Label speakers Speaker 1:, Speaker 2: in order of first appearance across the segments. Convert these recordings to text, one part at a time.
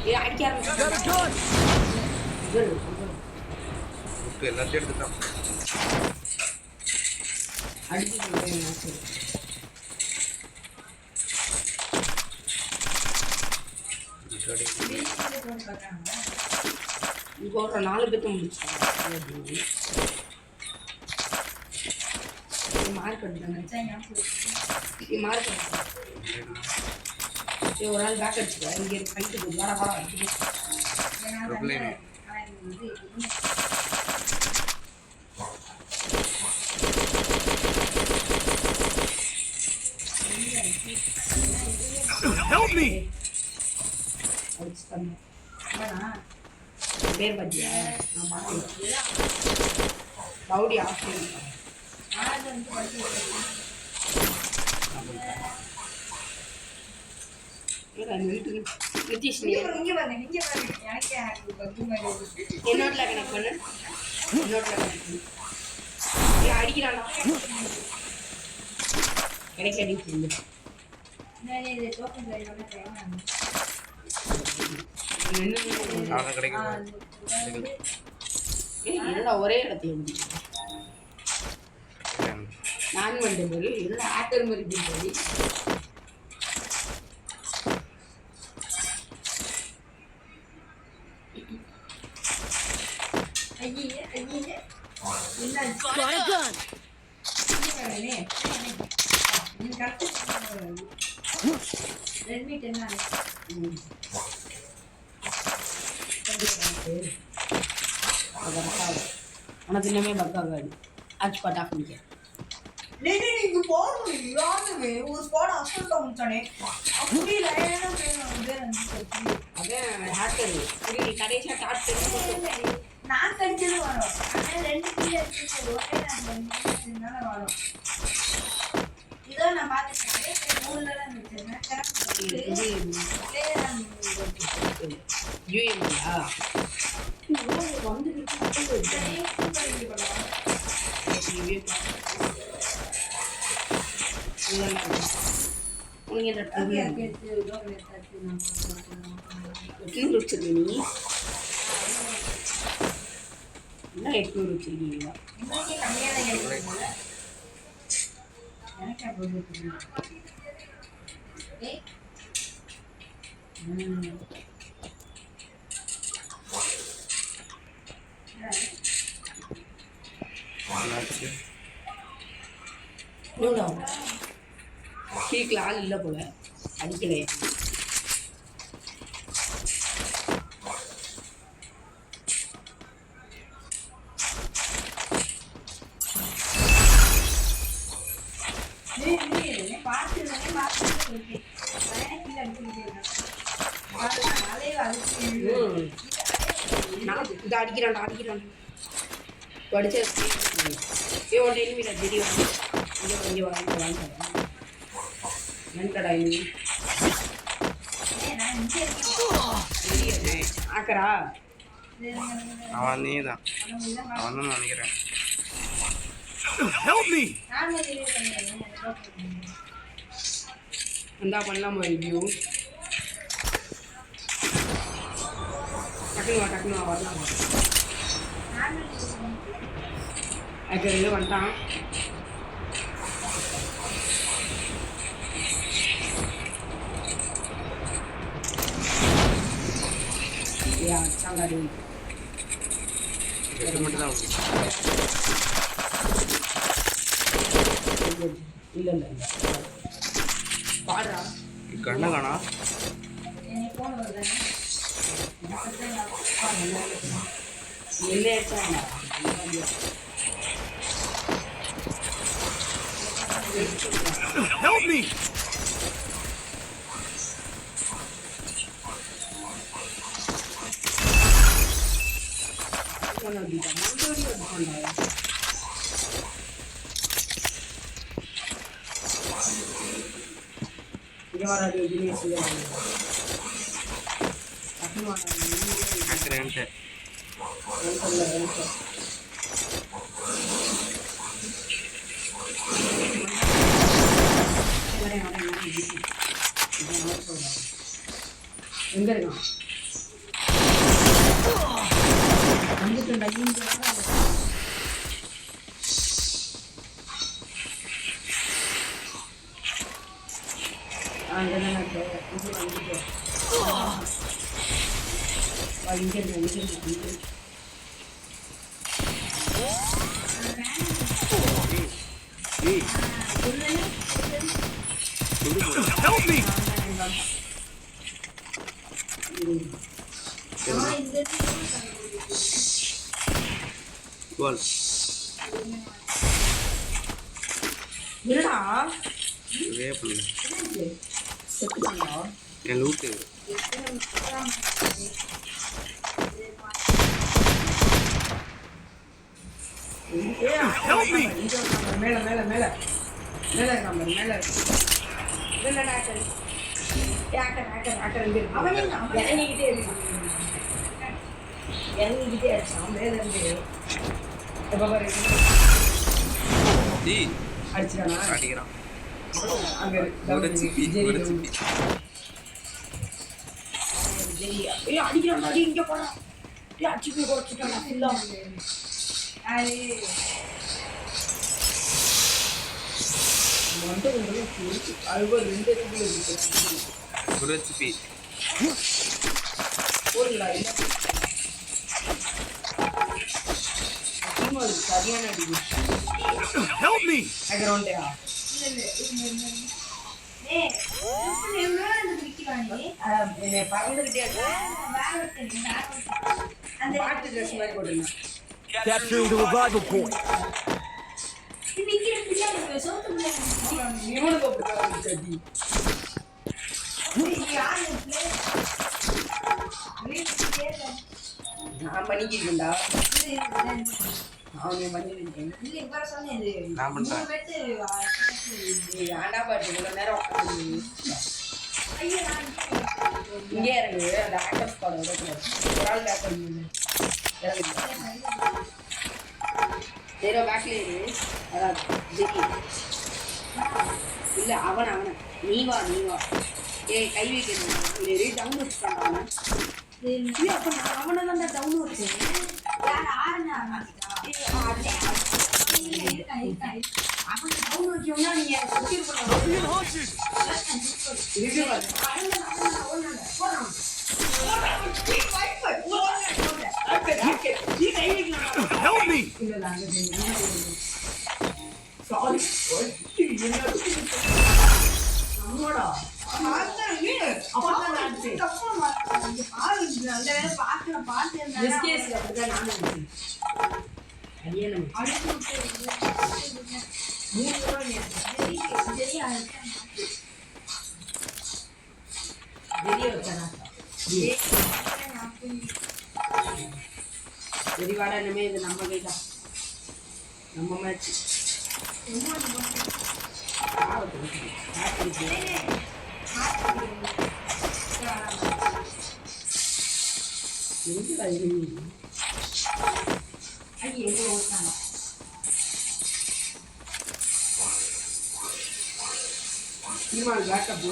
Speaker 1: ஏ அடிக்க ஆரம்பிச்சான்.
Speaker 2: எல்லாத்தையும் எடுத்துட்டான்.
Speaker 1: ஒரு 4 பேர்த்த முடிச்சாங்க. மார்க் ஒரு ஆள் பேக் அடிச்சுக்க. இங்கே கைட்டு போய் வாடா வாடா அடிச்சு.
Speaker 3: Help me.
Speaker 1: பேர் பத்தியா பவுடி ஆஃபீஸ் நிதிஷ் என்னோட்ல கனெக்ட் பண்ணு. என்னோட்ல கனெக்ட் பண்ணு. அடிக்கிறானா கிடைக்க அடிச்சு என்னடா ஒரே இடத்துல நான் வந்து போய் என்னடா ஆட்டர் மாதிரி போய் உனக்கு இன்னமே பக்காகாது ஆச்சு பாட்டா பண்ணிக்க.
Speaker 4: நீங்க போறோம் யாருமே ஒரு ஸ்பாட் அசல்ட்டா முடிச்சானே அப்படி லைனா
Speaker 1: அதான் ஹேக்கர் புரியல. கடைசியா டாட் பண்ணி
Speaker 4: நான் கடிச்சது வரும். ஆனா 2 கீழ இருக்கு ஒரே நான் வரும். இதோ நான் பாத்துட்டேன். மூணுல தான் நிச்சயமா
Speaker 1: யூஎம்ஆ வந்து வச்சிருக்கீங்க. 800 வச்சிருக்கீங்களா? கீழே ஆள் இல்லை போல அடிக்கலையே. இதை அடிக்கிறான்டா அடிக்கிறான் படிச்ச உன் எனிமிடா தெரியும். இங்கே வாங்க வாங்க என்னடா இது ஆக்கரா
Speaker 2: அவன் நீதான் அவன் தான் நினைக்கிறேன்.
Speaker 1: வந்தா பண்ணலாமா ரிவ்யூ? டக்குனு வரலாமா? அது வந்துட்டான். சாங்காடி
Speaker 2: மட்டும் தான்
Speaker 1: இல்லை பாடுறா
Speaker 2: கண்ண காணா.
Speaker 3: Help me.
Speaker 1: எங்க இருக்கான்? வந்துட்டேன்டா இங்க அங்கதான் இருக்கு இது வந்துட்டு இங்க இருக்கு
Speaker 2: ஏய் help me கோல்
Speaker 1: என்னடா
Speaker 2: வேப்பல
Speaker 1: செத்துடா
Speaker 2: என் லூட்டு
Speaker 1: help me மேல மேல மேல மேல காமர் மேல இல்ல டாக்டர் டாக்டர் இங்க அவனே இறங்கிட்டே இருக்கான் மேல இருந்து எப்ப பாரு
Speaker 2: டேய்
Speaker 1: அடிச்சானா
Speaker 2: அடிக்குறான்
Speaker 1: அங்க
Speaker 2: ஒரு சிப்பி
Speaker 1: ஏய் அடிக்கிறான் அடி இங்க போடா ஏய் அடிச்சு போய் கொச்சிட்டான் ஃபுல்லா ஐ மொண்டை வந்து குளிச்சு அல்வா ரெண்டு இடத்துல இருக்கு
Speaker 2: ஒரு சிப்பி
Speaker 1: போடல இல்ல டீம் சரியான அடி
Speaker 2: help me
Speaker 1: பேக்ரவுண்டா
Speaker 4: ஏய் இப்ப எவ்வளவு அந்த விக்கிறானே
Speaker 1: என்ன பறந்துட்டே
Speaker 4: அந்த
Speaker 1: பாட்டு ட்ரெஸ் மாதிரி போடுங்க
Speaker 3: Capturing the revival point.
Speaker 4: விக்கிற பிள்ளை சோத்துக்குள்ள
Speaker 1: இவனுக்கு அப்படிதான் சதி
Speaker 4: யாரு
Speaker 1: நான் பண்ணிக்கிட்டேன்டா அவனே பண்ணிக்கிட்டேன்
Speaker 4: இல்ல இவர சொன்னது
Speaker 2: நான் பண்றேன்.
Speaker 4: 3 பேர்
Speaker 1: நீ ஆண்டா பாட்டு இவ்வளோ நேரம் உட்காந்து
Speaker 4: ஐயா
Speaker 1: இங்கே இறங்கு அந்த ஆக்டர் ஸ்குவாட் விடக்கூடாது ஒரு ஆள் பேக் பண்ணி இறங்கு ஜெரோ பேக்ல இரு அதான் ஜெகி இல்லை அவனை நீ வா ஏய் கை வைக்கணும் இல்லை டவுன் வச்சுட்டான் அவனை அப்போ நான் அவனை தான் டவுன் வச்சேன்
Speaker 4: யார் ஆறுனா
Speaker 1: அவன் டவுன் வச்சோம்னா நீங்கள் சுற்றி
Speaker 3: Being hunted. Help me.
Speaker 1: வெறிவாடா இனிமே இது நம்ம கைதான் நம்ம மேட்ச் டீமால் பேக்கப்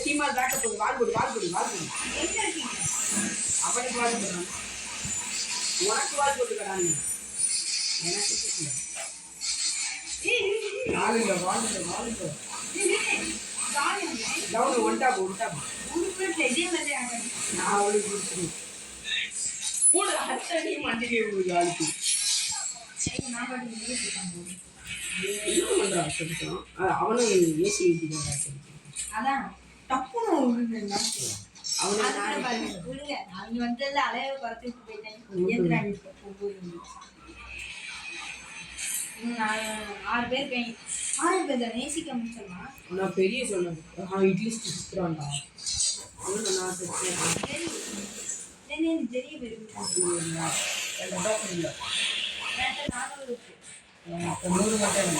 Speaker 1: டீமால் பேக்கப் வால் போடு அவனுக்கு வால் போடுறான் உனக்கு வால் போட்டுக்கிறான் எனக்கு டவுன் ஒன் டாப் நான் அவளுக்கு கொடுத்துருவேன் கூட அத்தடி மண்டிகை உங்களுக்கு ஆளுக்கு என்ன பண்றான் சொல்லிட்டோம் அவனும் ஏசி
Speaker 4: அதான் டப்புன்னு
Speaker 1: அவனுக்கு
Speaker 4: அவங்க வந்து அலைய குறைச்சிட்டு போயிட்டாங்க 6 பேர் கை 6 பேர் தான் நேசிக்க முடிச்சோம்னா
Speaker 1: நான் பெரிய சொன்னேன் இட்லி சுத்துறான்டா அவனுக்கு நான்
Speaker 4: தெரிய போயிருக்கு
Speaker 1: இல்லை
Speaker 4: 400
Speaker 1: 100 மட்டும்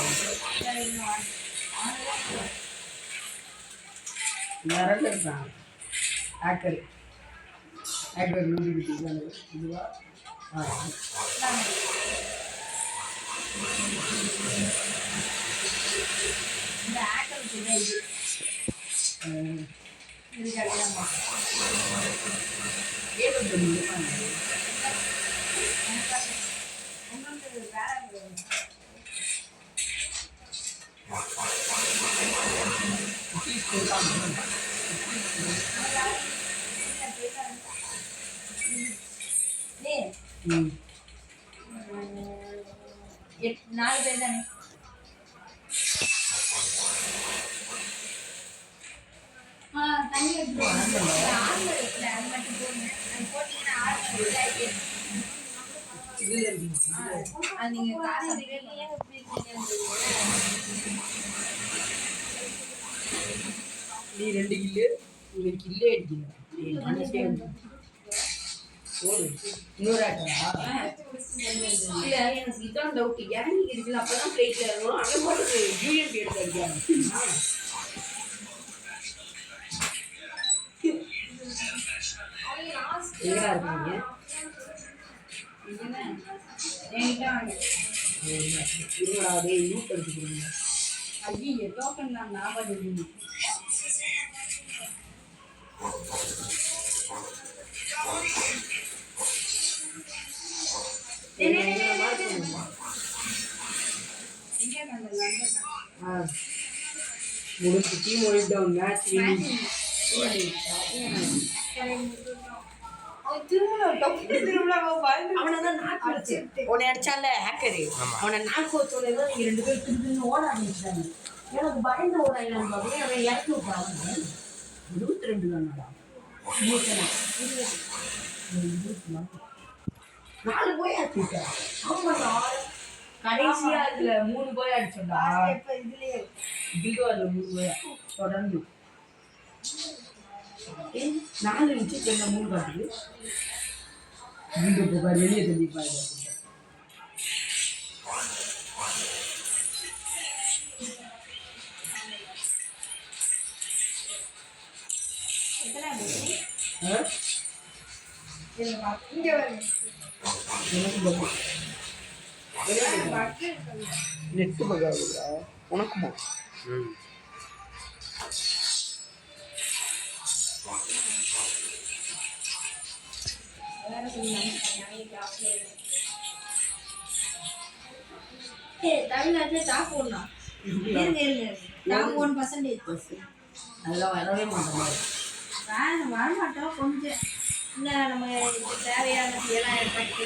Speaker 1: நிறைய இருக்கான் ஆக்கர் நூறு இதுவா
Speaker 4: இந்த ஆக்கல் இது கிடையாது டேய்,
Speaker 1: ம்
Speaker 4: 4 பேர் தானே. தண்ணி எடுத்துட்டு ஆர்மர் இருக்குல்ல, அது மட்டும் போடுங்க. அது போட்டீங்கன்னா ஆர்மர் இதாகிட்டே இருக்கும்.
Speaker 1: இதுல இருக்கு
Speaker 4: அது நீங்க காசு வெளியே எப்படி இருக்கீங்கன்னு
Speaker 1: நீ 2 கில்லு உங்களுக்கு கில்லே அடிக்கல போடு இன்னொரு ஆட்டா இல்ல எனக்கு இதான் டவுட் இறங்கி இருக்குல்ல அப்பதான் பிளேட்ல இருக்கணும் அவன் போட்டு யூஎன்பி எடுத்து அடிக்காங்க எங்கடா இருக்கீங்க இருங்கடா டேய் லூட் அடிச்சுக்கிறீங்க ஐயோ டோக்கன் நான் ஞாபகம் இருக்கு முடிச்சு டீம் ஒயிட் டவுன் மேட்ச் உன்னை அடிச்சால ஹேக்கரு அவனை நாக்கு வச்சோட நீங்க 2 பேரும் திருப்பி ஓட ஆரம்பிச்சிட்டாங்க எனக்கு பயந்து ஓடாயிரம் அவன் இறக்கி விட்டாங்க 22 தானடா 4 போய் அடிச்சுட்டேன் கடைசியா அதுல 3 போய் அடிச்சோம்டா
Speaker 4: இதுலயே
Speaker 1: இதுல 3 போய் தொடர்ந்து 4 நிமிஷம் என்ன 3 காட்டுது வீடியோ போகாது வெளியே தள்ளிப்பாங்க
Speaker 4: இங்க வருங்க.
Speaker 1: எனக்கு பக்கம் நெட்டு பகாதுடா உனக்குமா
Speaker 2: ம்
Speaker 4: தமிழ்நாட்டுல டாப் ஒன்னா டாப் 1%
Speaker 1: அதெல்லாம் வரவே மாட்டோம்
Speaker 4: வரமாட்டோம் கொஞ்சம் இல்லை நம்ம தேவையான 7,000 ரூபாய்க்கு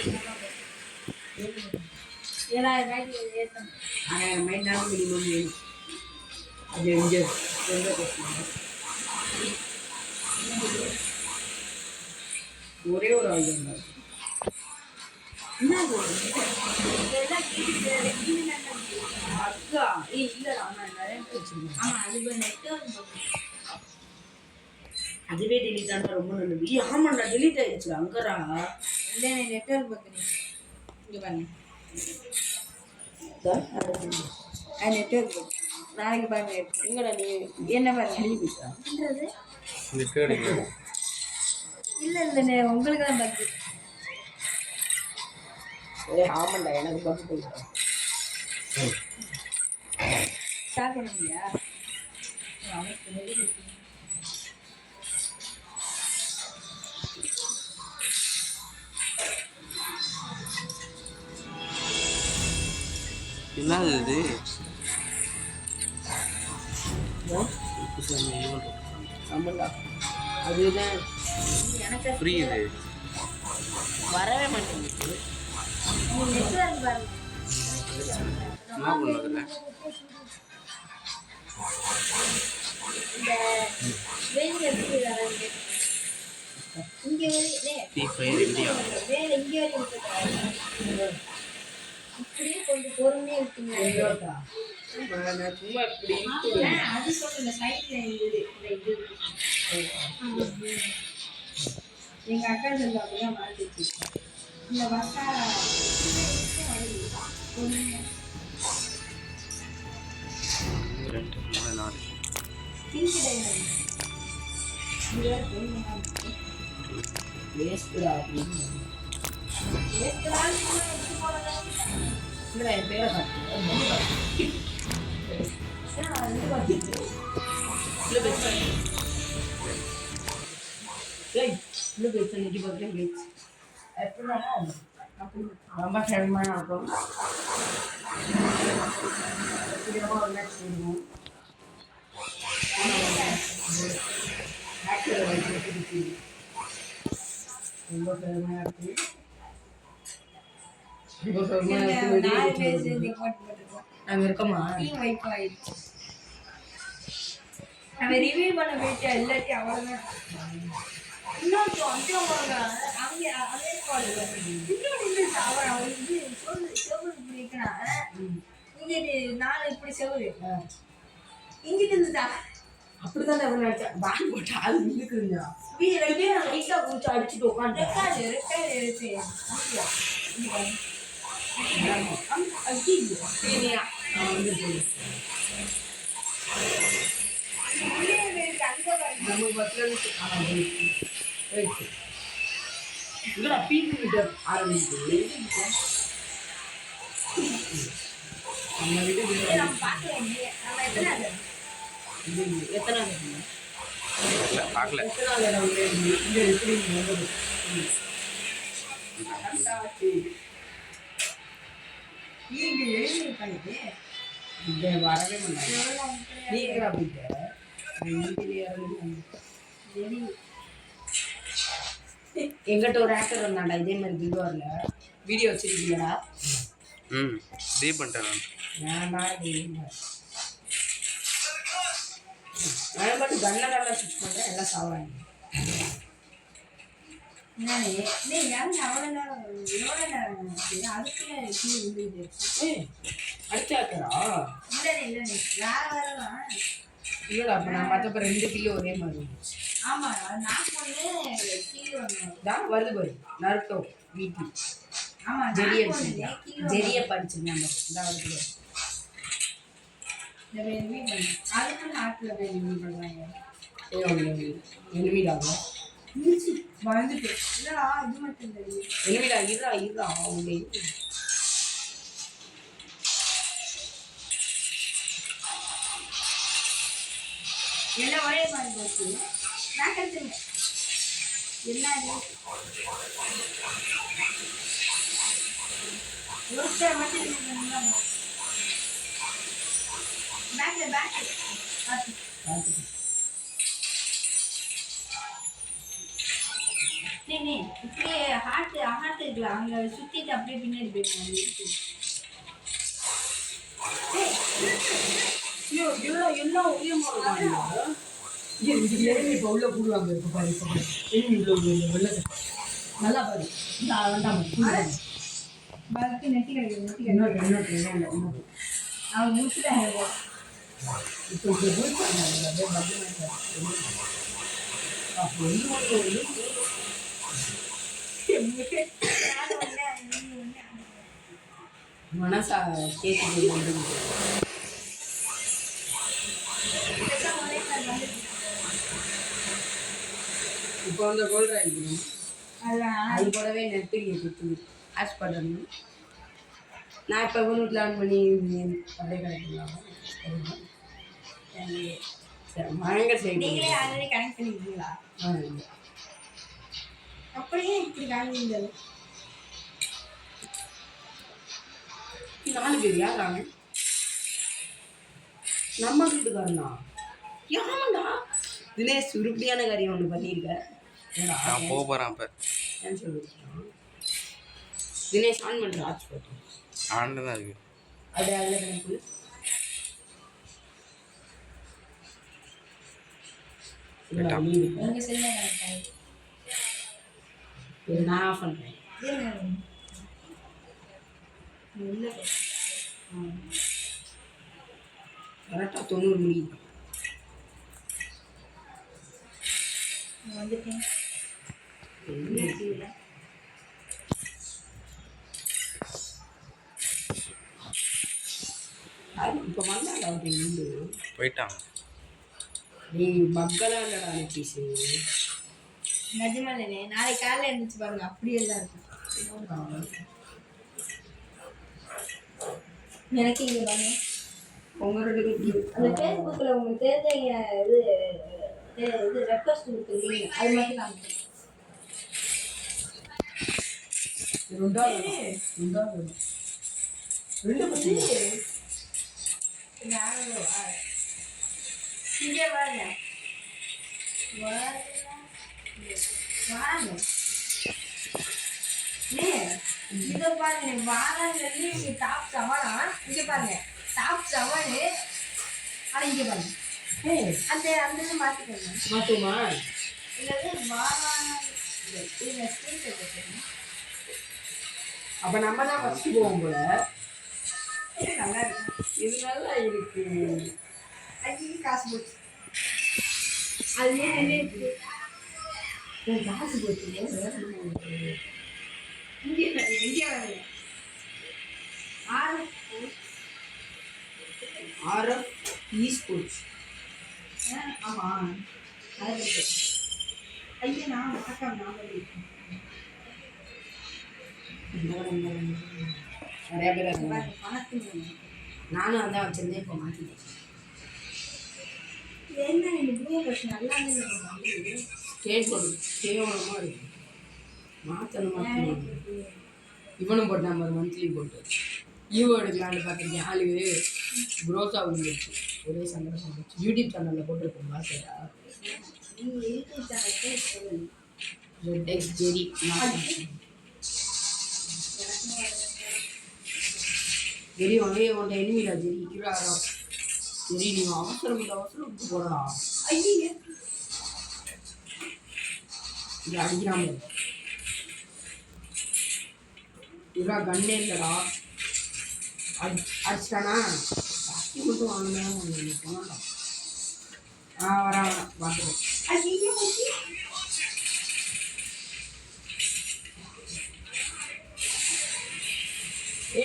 Speaker 4: ஏற்றணும்
Speaker 1: 1000 மைண்டாலும் மினிமம் வேணும் அது எங்கே ஒரே ஒரு ஆள் தான் அக்கா இல்லைடா நான் நிறைய வச்சுருக்கேன்
Speaker 4: ஆமாம் அது நெட்ஒர்க்
Speaker 1: அதுவே டெலிட் ஆனால் ரொம்ப நல்லது ஆமாண்டா டெலிட் ஆயிடுச்சு அங்கரா
Speaker 4: இல்லை நெட்ஒர்க் பார்க்குறேன் இங்கே பாருங்க நெட்ஒர்க் நாளைக்கு பாருங்க
Speaker 1: எங்கடா நீ
Speaker 4: என்ன பாருங்க
Speaker 1: எழுதிட்டா
Speaker 2: நெட் அடிக்கணும்
Speaker 4: இல்லை இல்லை உங்களுக்கு தான் பார்த்து
Speaker 1: ஆமாண்டா எனக்கு பஸ் போயிட்டேன்
Speaker 4: ஸ்டார்ட் பண்ணுவீங்களா
Speaker 2: என்னது இது
Speaker 1: ஆமாண்டா அதுதான்
Speaker 4: எனக்கு
Speaker 2: ஃப்ரீ இது
Speaker 1: வரவே மாட்டேங்குது
Speaker 4: நெட்ஒர்க் பாருங்க
Speaker 2: என்ன பண்ணதில்ல
Speaker 4: இந்த வெயில் எப்படி வராங்க இங்கே
Speaker 2: ஃப்ரீ ஃபயர் இந்தியா
Speaker 4: வேலை இங்கே வரைக்கும் இப்படியே கொஞ்சம் பொறுமையாக இருக்குங்க
Speaker 1: நான் சும்மா இப்படி
Speaker 4: அது சொல்லுங்க சைட்ல இது எங்க அக்கா சொல்ல அப்படிதான் வாழ்ந்துச்சு இந்த வசா
Speaker 2: ரெண்டு மூணு நாலு
Speaker 4: பிங்க் டைமண்ட்
Speaker 1: வேஸ்ட்டுடா அப்படின்னு இல்லை என் பேரை காட்டு இன்னும் பேச நிதி பார்க்குறேன் பேச்சு எப்படின்னா ரொம்ப சிரமமான இருக்கும் ஒரு மேட்ச் போடுவோம் ரொம்ப பெருமையா இருக்கு. ரொம்ப பெருமையா இருக்கு.
Speaker 4: 4 பேர் சேர்ந்து போட்டு போட்டுருக்கோம்.
Speaker 1: நாங்க இருக்கோமா?
Speaker 4: டீம் வைப் ஆயிடுச்சு. அவன் ரிவ்யூ பண்ண போயிட்டு இல்லாட்டி அவ்வளோதான். இன்னொருத்தன் வந்து அவங்க அங்கே அதே ஸ்குவாடில் இன்னொரு அவன் இது செவ்வறு இப்படி இருக்கிறான். இங்கிட்டு 4 இப்படி செவ்வறு இங்கிட்டு இருந்துட்டா.
Speaker 1: அப்படிதான் அவன் நினைச்சேன். பால் போட்டு ஆள் நின்றுக்குறா. வீடு லைட்டா குடிச்சு அடிச்சுட்டு உட்காந்து
Speaker 4: ரெக்கார்டு எடுத்து
Speaker 1: நம்ம பஸ்ல இல்லடா பீக்கு கிட்ட ஆரம்பிச்சு நம்ம வீட்டு
Speaker 4: நம்ம பார்க்கலாம். நம்ம எத்தனை
Speaker 1: எத்தனை
Speaker 2: பார்க்கல.
Speaker 1: எத்தனை இடம் இந்த எப்படி வந்தது
Speaker 4: இங்கே எழுதி பண்ணிட்டு
Speaker 1: இங்க வரவே மாட்டாங்க. நீங்களா போயிட்ட எங்கிட்ட ஒரு ஆக்டர் வந்தாண்டா இதே மாதிரி பில்வார்ல வீடியோ வச்சிருக்கீங்களா?
Speaker 2: ம் டீப் பண்ணிட்டேன் நான்.
Speaker 1: நான் மட்டும் கண்ணெல்லாம் ஸ்விட்ச் பண்ணுறேன் எல்லாம் சாவாங்க.
Speaker 4: நீ யாரும் அவ்வளோ நேரம் எவ்வளோ நேரம் அதுக்குள்ளே கீழே விழுந்துட்டு
Speaker 1: அடுத்த ஆக்டரா?
Speaker 4: இல்லைண்ணே வேறதான்.
Speaker 1: இல்லடா அப்போ நான் மற்றப்ப 2 கிலோ ஒரே மாதிரி இருந்துச்சு.
Speaker 4: ஆமாம் நான் ஒன்று கீழே ஒன்று
Speaker 1: தான் வருது பாரு நருட்டோ வீட்டு.
Speaker 4: ஆமாம்
Speaker 1: ஜெரிய ஜெரிய படிச்சிருந்தாங்க தான் வருது.
Speaker 4: இந்த ரிவ்யூ பண்ணி அதுக்கு ஹார்ட்டில் போய் ரிவ்யூ பண்ணுறாங்க.
Speaker 1: எனிமிடாக
Speaker 4: வந்துட்டு இல்லைடா இது மட்டும் தெரியும்.
Speaker 1: எனிமிடா இருடா அவங்க
Speaker 4: என்ன ஒரே மாதிரி போச்சு. நான் கிடைச்சிருங்க என்ன ஒருத்தர் மட்டும் பேக்கு நீ இப்படியே ஹார்ட் இருக்குல்ல அங்கே சுற்றிட்டு அப்படியே பின்னாடி போயிடுவாங்க.
Speaker 1: எல்லாம் ஒரே மாதிரி இப்போ உள்ள கூடுவாங்க. இப்போ பாரு இப்போ எனிமி உள்ள உள்ள நல்லா பாரு இந்த வேண்டாம்
Speaker 4: பல்க்கு நெட்டி கிடைக்கும்.
Speaker 1: இன்னொரு
Speaker 4: அவங்க முடிச்சுட்டாங்க.
Speaker 1: இப்போ மனசா கேட்டு இப்போ வந்து கோல்ட் ஆகிக்கணும். அது கூடவே நெட்டு கொடுத்துது ஆஷ் பண்ணணும். நான் இப்போ வீட்டில் ஆன் பண்ணி அப்படியே கிடைக்கலாம். சரி பயங்கர சரி
Speaker 4: நீங்களே ஆல்ரெடி கனெக்ட் பண்ணிருக்கீங்களா? அப்படியே இப்படி காமிந்தது
Speaker 1: 4 பேர் யாராங்க? நம்ம வீட்டுக்காரனா? யாமண்டா தினேஷ் உருப்படியான காரியம் ஒன்று பண்ணியிருக்க.
Speaker 2: நான் போக போகிறேன் அப்போ.
Speaker 1: கேன்சல் வச்சுட்டான். தினேஷ் ஆன் பண்ணுற ஆட்சி போட்டோம்
Speaker 2: ஆண்டு தான் இருக்குது.
Speaker 1: அப்படியே அதில் கணக்கு
Speaker 4: உங்க செல்ல
Speaker 1: நான் ஆஃப் பண்ணுறேன். கரெக்டாக 90 முடியுது.
Speaker 4: வந்துட்டேன்.
Speaker 1: இப்போ வந்தாங்க அவங்க வீடு
Speaker 2: போயிட்டாங்க.
Speaker 1: நீ மக்களாக இல்லடா அனுப்பிச்சு
Speaker 4: நிஜமாலே நாளைக்கு காலையில் எழுந்துச்சு பாருங்க அப்படியே தான் இருக்கும். எனக்கு இங்கே பாருங்க
Speaker 1: உங்கள் 2 பேருக்கு
Speaker 4: அந்த ஃபேஸ்புக்கில் உங்களுக்கு தெரிஞ்ச இது ரெக்வஸ்ட் கொடுத்துருக்கீங்க அது மட்டும் நான்
Speaker 1: 2
Speaker 4: இங்கே வரல வாங்க இதை பாருங்க வாராங்கன்னு இங்க டாப் செவனா இங்க பாருங்க டாப் செவனு ஆனா இங்க பாருங்க அந்த அந்த இது மாத்திக்கோங்க
Speaker 1: மாத்துமா
Speaker 4: இல்லது வாராங்க இந்த ஸ்கிரீன்
Speaker 1: அப்ப நம்ம தான் ஃபர்ஸ்ட் போவோம் போல.
Speaker 4: நல்லா இருக்கு
Speaker 1: இது நல்லா இருக்கு.
Speaker 4: அதுக்கு காசு போச்சு அதுலயே நின்றுட்டு
Speaker 1: காசு போச்சு.
Speaker 4: இங்கே வரல
Speaker 1: ஆர்எஃப் eSports.
Speaker 4: ஆமா அது ஐயா நான் பார்க்காம நான்
Speaker 1: நிறைய பேர் இருக்காங்க.
Speaker 4: பணத்துக்கு
Speaker 1: நானும் அதான் வச்சிருந்தேன், இப்போ மாற்றிட்டேன்.
Speaker 4: என்ன இந்த ப்ளூ பஸ் நல்லா இருந்தது
Speaker 1: ஸ்டேட் போட்டு கேவலமாக இருக்கு. மாற்றணும். இவனும் போட்டான் பாரு மந்த்லி போட்டு. ஈவோ எடுக்கலான்னு பார்த்துருக்கேன். ஆளு க்ரோத் ஆகுச்சு. ஒரே சந்தோஷம் போச்சு. யூடியூப் சேனலில் போட்டிருக்கோம் பாசையா
Speaker 4: நீ யூடியூப் சேனல்
Speaker 1: ZX ஜெரி. ஜெரி வாங்க உன்ட்ட எனிமிடா ஜெரி இருக்கிறாரோ ஜெரி நீங்கள் அவசரம் இல்லை அவசரம் விட்டு போடா.
Speaker 4: ஐயோ
Speaker 1: இது அடிக்கிறாம இவரா கண்ணே இல்லைடா. அடிச்சிட்டானா கட்டி மட்டும் வாங்கினேன் போனாடா. வரேன் பார்த்துக்கோ.
Speaker 4: ஐயோ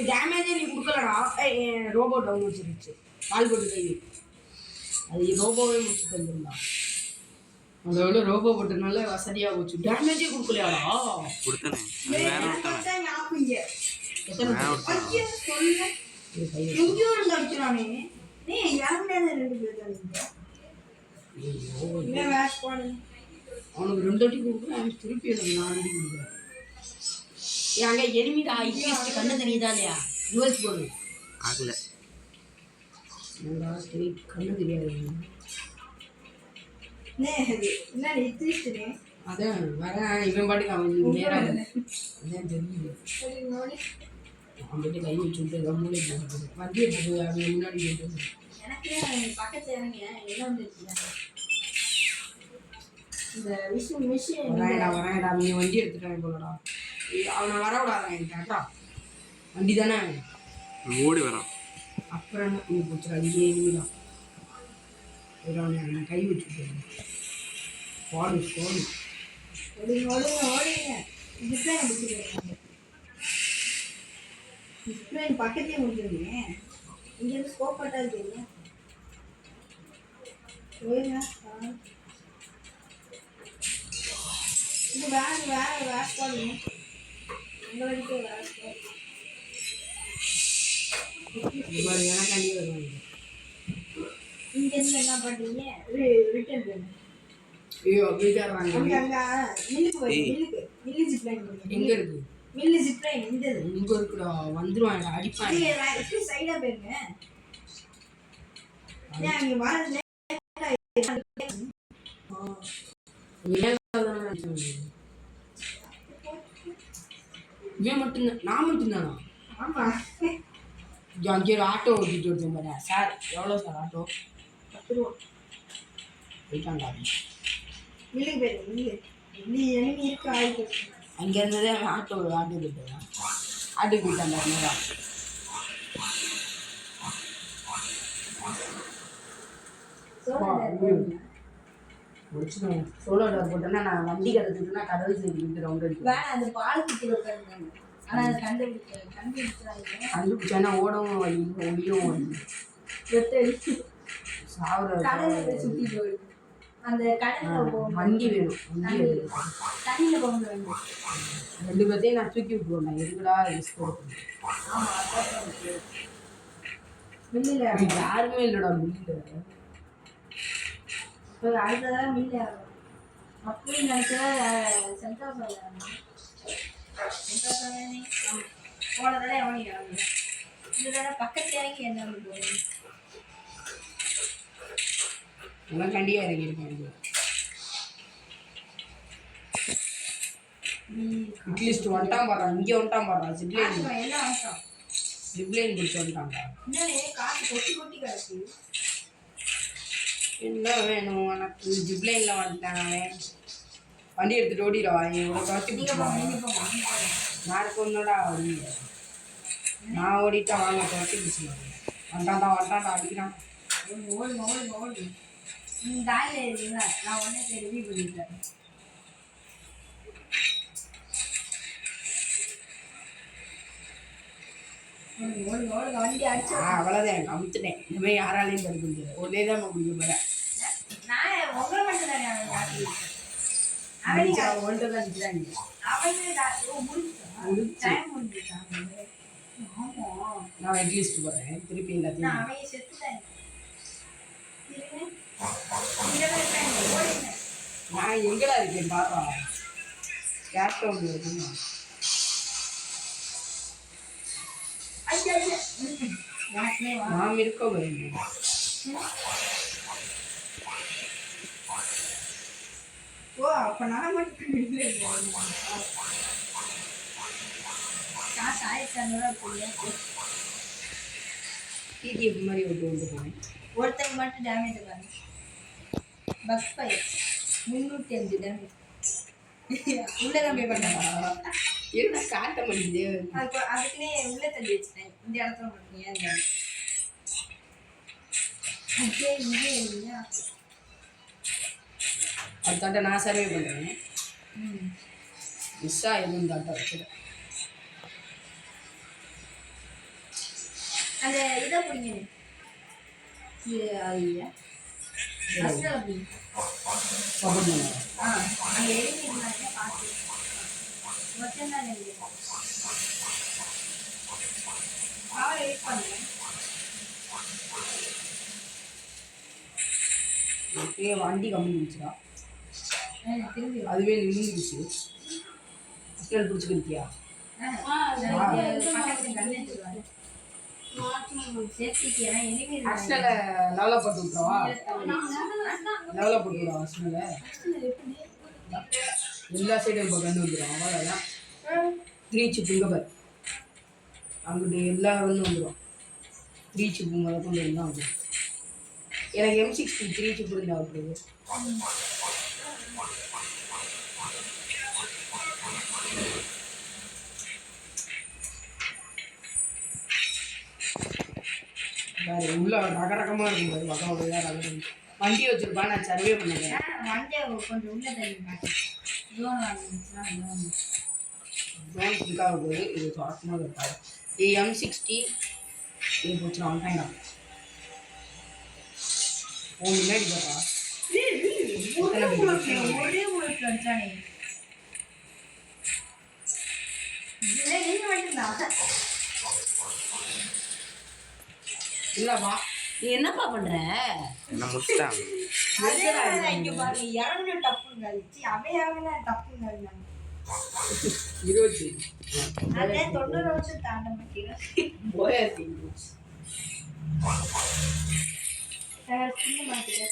Speaker 1: டேமேஜே நீ கொடுக்கலடா. ரோபோ டவுன் வச்சிருச்சு. கால் போட்டு கை அது ரோபோவே முடிச்சு தந்துருந்தா. அதோட ரோபோ போட்டதுனால வசதியாக போச்சு. டேமேஜே கொடுக்கலையாடா.
Speaker 2: கொடுத்தனே வேற ஒருத்தன்
Speaker 4: ஞாபகம்
Speaker 1: எத்தனை
Speaker 2: வேற ஒருத்தன்
Speaker 4: ஐயோ சொல்ல எங்கேயோ இருந்து அடிக்கிறானே நீ யாருமே ரெண்டு பேர் தான் மேட்ச் போடு
Speaker 1: அவனுக்கு 2 அடி கொடுக்குறேன். அவன் திருப்பி எனக்கு 4 அடி கொடுக்குறேன். அங்கே எனிமிடா இங்கிலீஷ் கண்ணு தெரியுதா இல்லையா? யூஎஸ் போடு
Speaker 2: ஆகல.
Speaker 1: என்னடா ஸ்ட்ரெயிட் கண்ணு தெரியாது.
Speaker 4: என்ன இத்திரிச்சுனே
Speaker 1: அதான் வரேன். இவன் பாட்டுக்கு அவன் நேராக அதான் தெரியுது.
Speaker 4: சரி நோடி
Speaker 1: அவன் போய்ட்டு கை வச்சு விட்டு ஏதாவது மூளை போட்டு வண்டி எடுத்து அவங்க முன்னாடி போயிட்டு
Speaker 4: எனக்கு பக்கத்துல இறங்க என்ன வந்துருச்சு இந்த விஷயம்
Speaker 1: வரேன்டா நீ வண்டி எடுத்துட்டாங்க போலடா. அவனை வரவிடாதான் எனக்கு கரெக்டா வண்டி தானே
Speaker 2: ஓடி வரான்.
Speaker 1: அப்புறம் என்ன பண்ணி போச்சுடா. இங்கே எனிமிதான் அவனை கை வச்சு விட்டு பாடு பாடு
Speaker 4: ஓடுங்க ஓடுங்க ஓடுங்க டிஸ்பிளே முடிச்சிருக்காங்க. டிஸ்பிளே பக்கத்தையே முடிச்சிருங்க. இங்க இருந்து ஸ்கோப் பட்டா தெரியும். ஓடுங்க இது வேற ஸ்குவாடுங்க. உங்களுக்கு வேற ஸ்குவாட்
Speaker 1: இவர் எனக்காண்டி வருவாங்க.
Speaker 4: இங்க இருந்து என்ன பண்றீங்க? ரிட்டர்ன் பண்ணுங்க.
Speaker 1: ஐயோ அப்படிதான்
Speaker 4: அங்க அங்க மில்லு ஜிப்லைன்
Speaker 1: எங்க இருக்கு?
Speaker 4: மில்லு ஜிப்லைன் இந்த
Speaker 1: இங்க இருக்குடா. வந்துருவாங்க அடிப்பாங்க.
Speaker 4: இப்படி சைடா போயிருங்க. நான் இங்க வரல.
Speaker 1: இவன் மட்டும் நான் மட்டும்தானா?
Speaker 4: ஆமா
Speaker 1: அங்கே ஒரு ஆட்டோ ஓட்டிட்டு வருது பாரு. சார் எவ்வளோ சார் ஆட்டோ?
Speaker 4: 10 ரூபா.
Speaker 1: போயிட்டாண்டா.
Speaker 4: மில்லுக்கு போயிருங்க. மில்லு எனிமி இருக்கு ஆயிட்டு.
Speaker 1: அங்கே இருந்ததே அவன் ஆட்டோ போயிட்டான். ஆட்டோ போயிட்டாண்டா நேரா. முடிச்சுக்கோங்க. சோலோ டோர் போட்டேன்னா நான் வண்டி கிடச்சிட்டுனா கடல் செய்து ரவுண்ட் அடிக்கும்.
Speaker 4: வேணாம் அந்த பாலத்துக்கு உட்காருங்க. ஆனா அதை கண்டுபிடிச்சாங்க.
Speaker 1: கண்டுபிடிச்சானா ஓடவும் வழி ஒளியும் வழி
Speaker 4: வெட்டடி
Speaker 1: சாவுற
Speaker 4: கடல்ல சுத்தி போயிடும். அந்த கடல்ல
Speaker 1: வண்டி வேணும். வண்டி வேணும்.
Speaker 4: தண்ணியில போக வேண்டும்.
Speaker 1: 2 பேர்த்தையும் நான் தூக்கி விட்டுருவேன். எதுக்குடா ரிஸ்க் எடுக்கணும்?
Speaker 4: ஆமா மில்லில்
Speaker 1: யாருமே இல்லைடா மில்லில்.
Speaker 4: இப்போ அடுத்ததான் மில்லு அப்படி நினைச்சா சென்டாஸ் போன தடவை எவனி கிளம்பு இந்த தடவை பக்கத்துல இறங்கி என்ன பண்ணுவோம்?
Speaker 1: உனக்காண்டியே இறங்கியிருக்கேன். அட்லீஸ்ட் வந்துட்டான் பாடுறான், இங்கே வந்துட்டான் பாடுறான். ஜிப்லைன்
Speaker 4: எல்லாம் வந்துட்டோம்.
Speaker 1: ஜிப்லைன் பிடிச்சி வந்துட்டான்டா.
Speaker 4: என்னடே காசு கொட்டி கொட்டி கிடக்கு.
Speaker 1: என்ன வேணும் உனக்கு? ஜிப்லைனில் வந்துட்டான் அவன். வண்டி எடுத்துட்டு ஓடிடுவா. இவனை துரத்தி
Speaker 4: நீங்க
Speaker 1: பிடிச்சிடுவான்.
Speaker 4: போங்க, நீங்க போங்க.
Speaker 1: யாருக்கு ஒன்றுடா வண்டி. நான் ஓடிட்டா வாங்க துரத்தி பிடிச்சிடுவாங்க. வந்துட்டான்டா அடிக்கிறான்.
Speaker 4: ஓடு. நீங்க தாயில இருக்கீங்களா? நான் உடனே சரி ரிவ்யூ பண்ணிட்டேன். ஓடு வண்டி அடிச்சு.
Speaker 1: அவ்வளோதான் அமுத்துட்டேன். இனிமேல் யாராலையும் தடுக்க முடியாது. ஒன்னே தான் நம்ம குடிக்க போகிறேன்.
Speaker 4: நான் உங்களை மட்டும் தானே
Speaker 1: ஒன்றை தான் நிற்கிறாங்க.
Speaker 4: டைம் முடிஞ்சுட்டான். ஆமா
Speaker 1: நான் அட்லீஸ்ட் போகிறேன். திருப்பி எல்லாத்தையும்
Speaker 4: அவன் செத்துட்டான். ஓடுங்க.
Speaker 1: நான் எங்கடா இருக்கேன் பாப்பா. கேட் ஒன்று இருக்குமா? நாம் இருக்க வேண்டும்.
Speaker 4: ஓ அப்ப நான் மட்டும் காசு 1500 போய்
Speaker 1: டிடிஎஃப் மாதிரி வந்து போனேன்.
Speaker 4: ஒருத்தங்க மட்டும் டேமேஜ் பாருங்க. Bus fire 305 damage. உள்ள கம்மி பண்ணாங்க.
Speaker 1: என்ன காட்ட முடியுது?
Speaker 4: அதுக்குன்னே உள்ள தள்ளி வச்சுட்டேன். இந்த இடத்துல மட்டும் ஏன் இங்கே இல்லையா?
Speaker 1: அடுத்தாட்ட நான் சர்வே பண்ணுறேன். மிஸ்ஸா எதுவும் தாட்டா வச்சுட.
Speaker 4: அந்த இதை பிடிங்க. ஐயா அப்படி அங்கே எழுதிருந்தாங்க பார்த்து மட்டும்தான் அவரை வெயிட் பண்ணுங்க.
Speaker 1: வண்டி கம்மி இருந்துச்சுடா.
Speaker 4: திரும்பி
Speaker 1: அதுவே நின்றுச்சு. ஹாஸ்டல் பிடிச்சிக்கிட்டியா?
Speaker 4: சேஃப்டிக்கு ஏன்னா எனிமி
Speaker 1: ஹாஸ்டலை லெவலப் போட்டு விட்றவா? லெவலப் போட்டு விடுவா ஹாஸ்டலை. எல்லா சைடும் இப்போ கண்டு வந்துடும். அவ்வளோதான் 3 சிப்பு இங்கே பாரு. அங்கிட்டு எல்லா வந்து வந்துடும். 3 சிப்பு முதல் கொண்டு எல்லாம் வந்துடும். எனக்கு M60 3 சிப்பு இருந்தால் வருது. உள்ள ரகரகமாக இருக்கும் பாரு. வகை வகையாக ரகரம். வண்டி வச்சுருப்பா. நான் சர்வே பண்ணுறேன்.
Speaker 4: வண்டியை கொஞ்சம் உள்ள தள்ளி ஜோன் வாங்கிச்சுன்னா
Speaker 1: ஜோன் சிங்காக போகுது. இது சுவாசமாக இருக்காது. இது M60 இது போச்சுன்னா வந்துட்டாங்க. முன்னாடி பாப்பா
Speaker 4: ஒரே உங்களுக்கு அடிச்சானே நீங்க மட்டும்தான்
Speaker 1: இல்லைப்பா. நீ என்னப்பா பண்ணுற?
Speaker 2: என்ன முடிச்சிட்டாங்க?
Speaker 4: இங்க பாரு இறங்குன டப்புங்க அவையாவே டப்புங்க
Speaker 1: 20
Speaker 4: அதே 90 வருஷம் தாண்ட மாட்டேன்
Speaker 1: போயாச்சு.
Speaker 4: சின்ன மாட்டேன்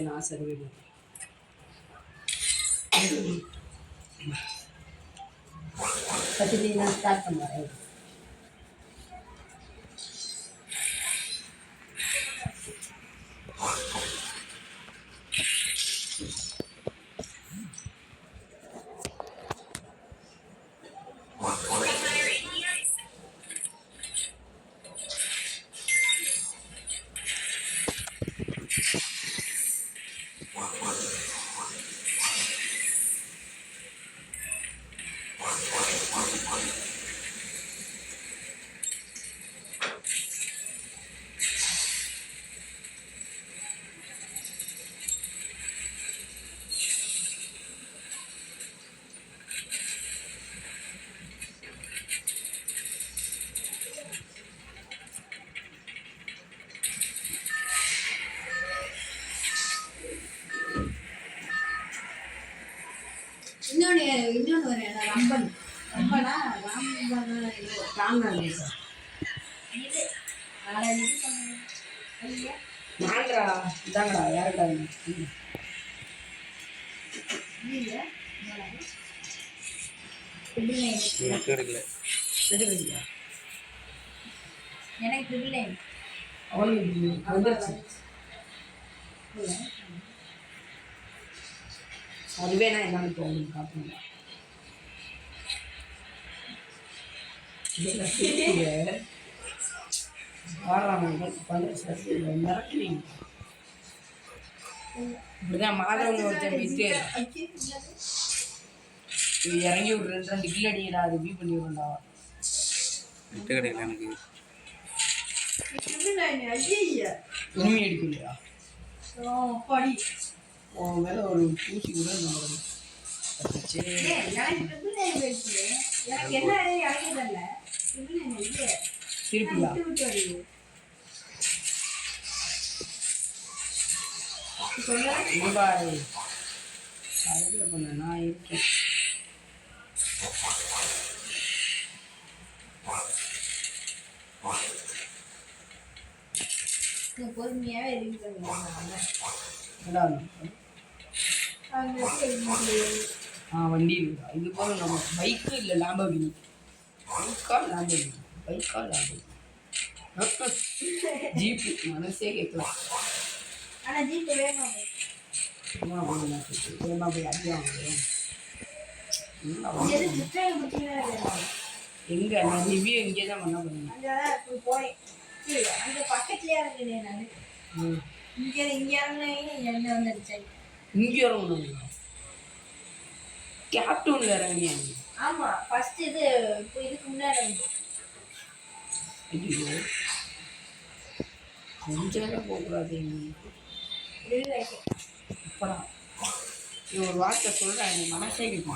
Speaker 1: நான் சர்வே பண்ணுறேன். பற்றி நான் ஸ்டார்ட் பண்ணுறேன்.
Speaker 4: இன்னொன்று ஒரு ரம்பன் ரம்பனா
Speaker 1: ராம்நாத்
Speaker 4: இது இது பண்ணுங்க ஐயா
Speaker 1: நான்டா இதாங்கடா யாருடா?
Speaker 4: இல்லையா ட்ரிபிள் நைன்
Speaker 2: எனக்கு எடுக்கல.
Speaker 1: எடுக்கலையா?
Speaker 4: எனக்கு ட்ரிபிள் நைன்
Speaker 1: அவனுக்கு வந்துருச்சு. சர்வேனா என்னன்னு இப்போ உங்களுக்கு காட்டுங்க. இப்படிதான் மாதவங்க ஒருத்தன் போயிட்டு இறங்கி ஒரு 2 கிலோ அடிக்கிறா, அது வியூ பண்ணி விடுறா.
Speaker 2: நெட்டு கிடைக்கல எனக்கு.
Speaker 1: இனிமே அடிக்கலையா? உன் மேல ஒரு பூசி கூட நம்ம சரி. திருப்பியா? ரூபாய் அதுல பண்ண நான் இருக்கேன்.
Speaker 4: பொறுமையாவே இருக்கு.
Speaker 1: வண்டி இருக்கா? இது போல நம்ம பைக்கு இல்லை லாம்பகினி. பைக்கா லாம்பகினி ஜீப்பு மனசே கேட்கலாம்.
Speaker 4: ஆனா ஜீப் வேணும்.
Speaker 1: வேகமாக போய் அடியாங்க. எங்கே நான் ரிவ்யூ இங்கே தான் பண்ண போறேன்.
Speaker 4: போனேன் அங்க பக்கத்துலயே இருந்தேன் நான். இங்க என்ன வந்துருச்சேன்.
Speaker 1: இங்கே இறங்கணும். கேப்டூன்ல இறங்கியா?
Speaker 4: ஆமா ஃபர்ஸ்ட் இது இப்போ இதுக்கு முன்னாடி
Speaker 1: ஐயோ கொஞ்சம் போகக்கூடாது. இப்போதான் நீ ஒரு வார்த்தை சொல்கிறேன், எனக்கு மனசே கேட்க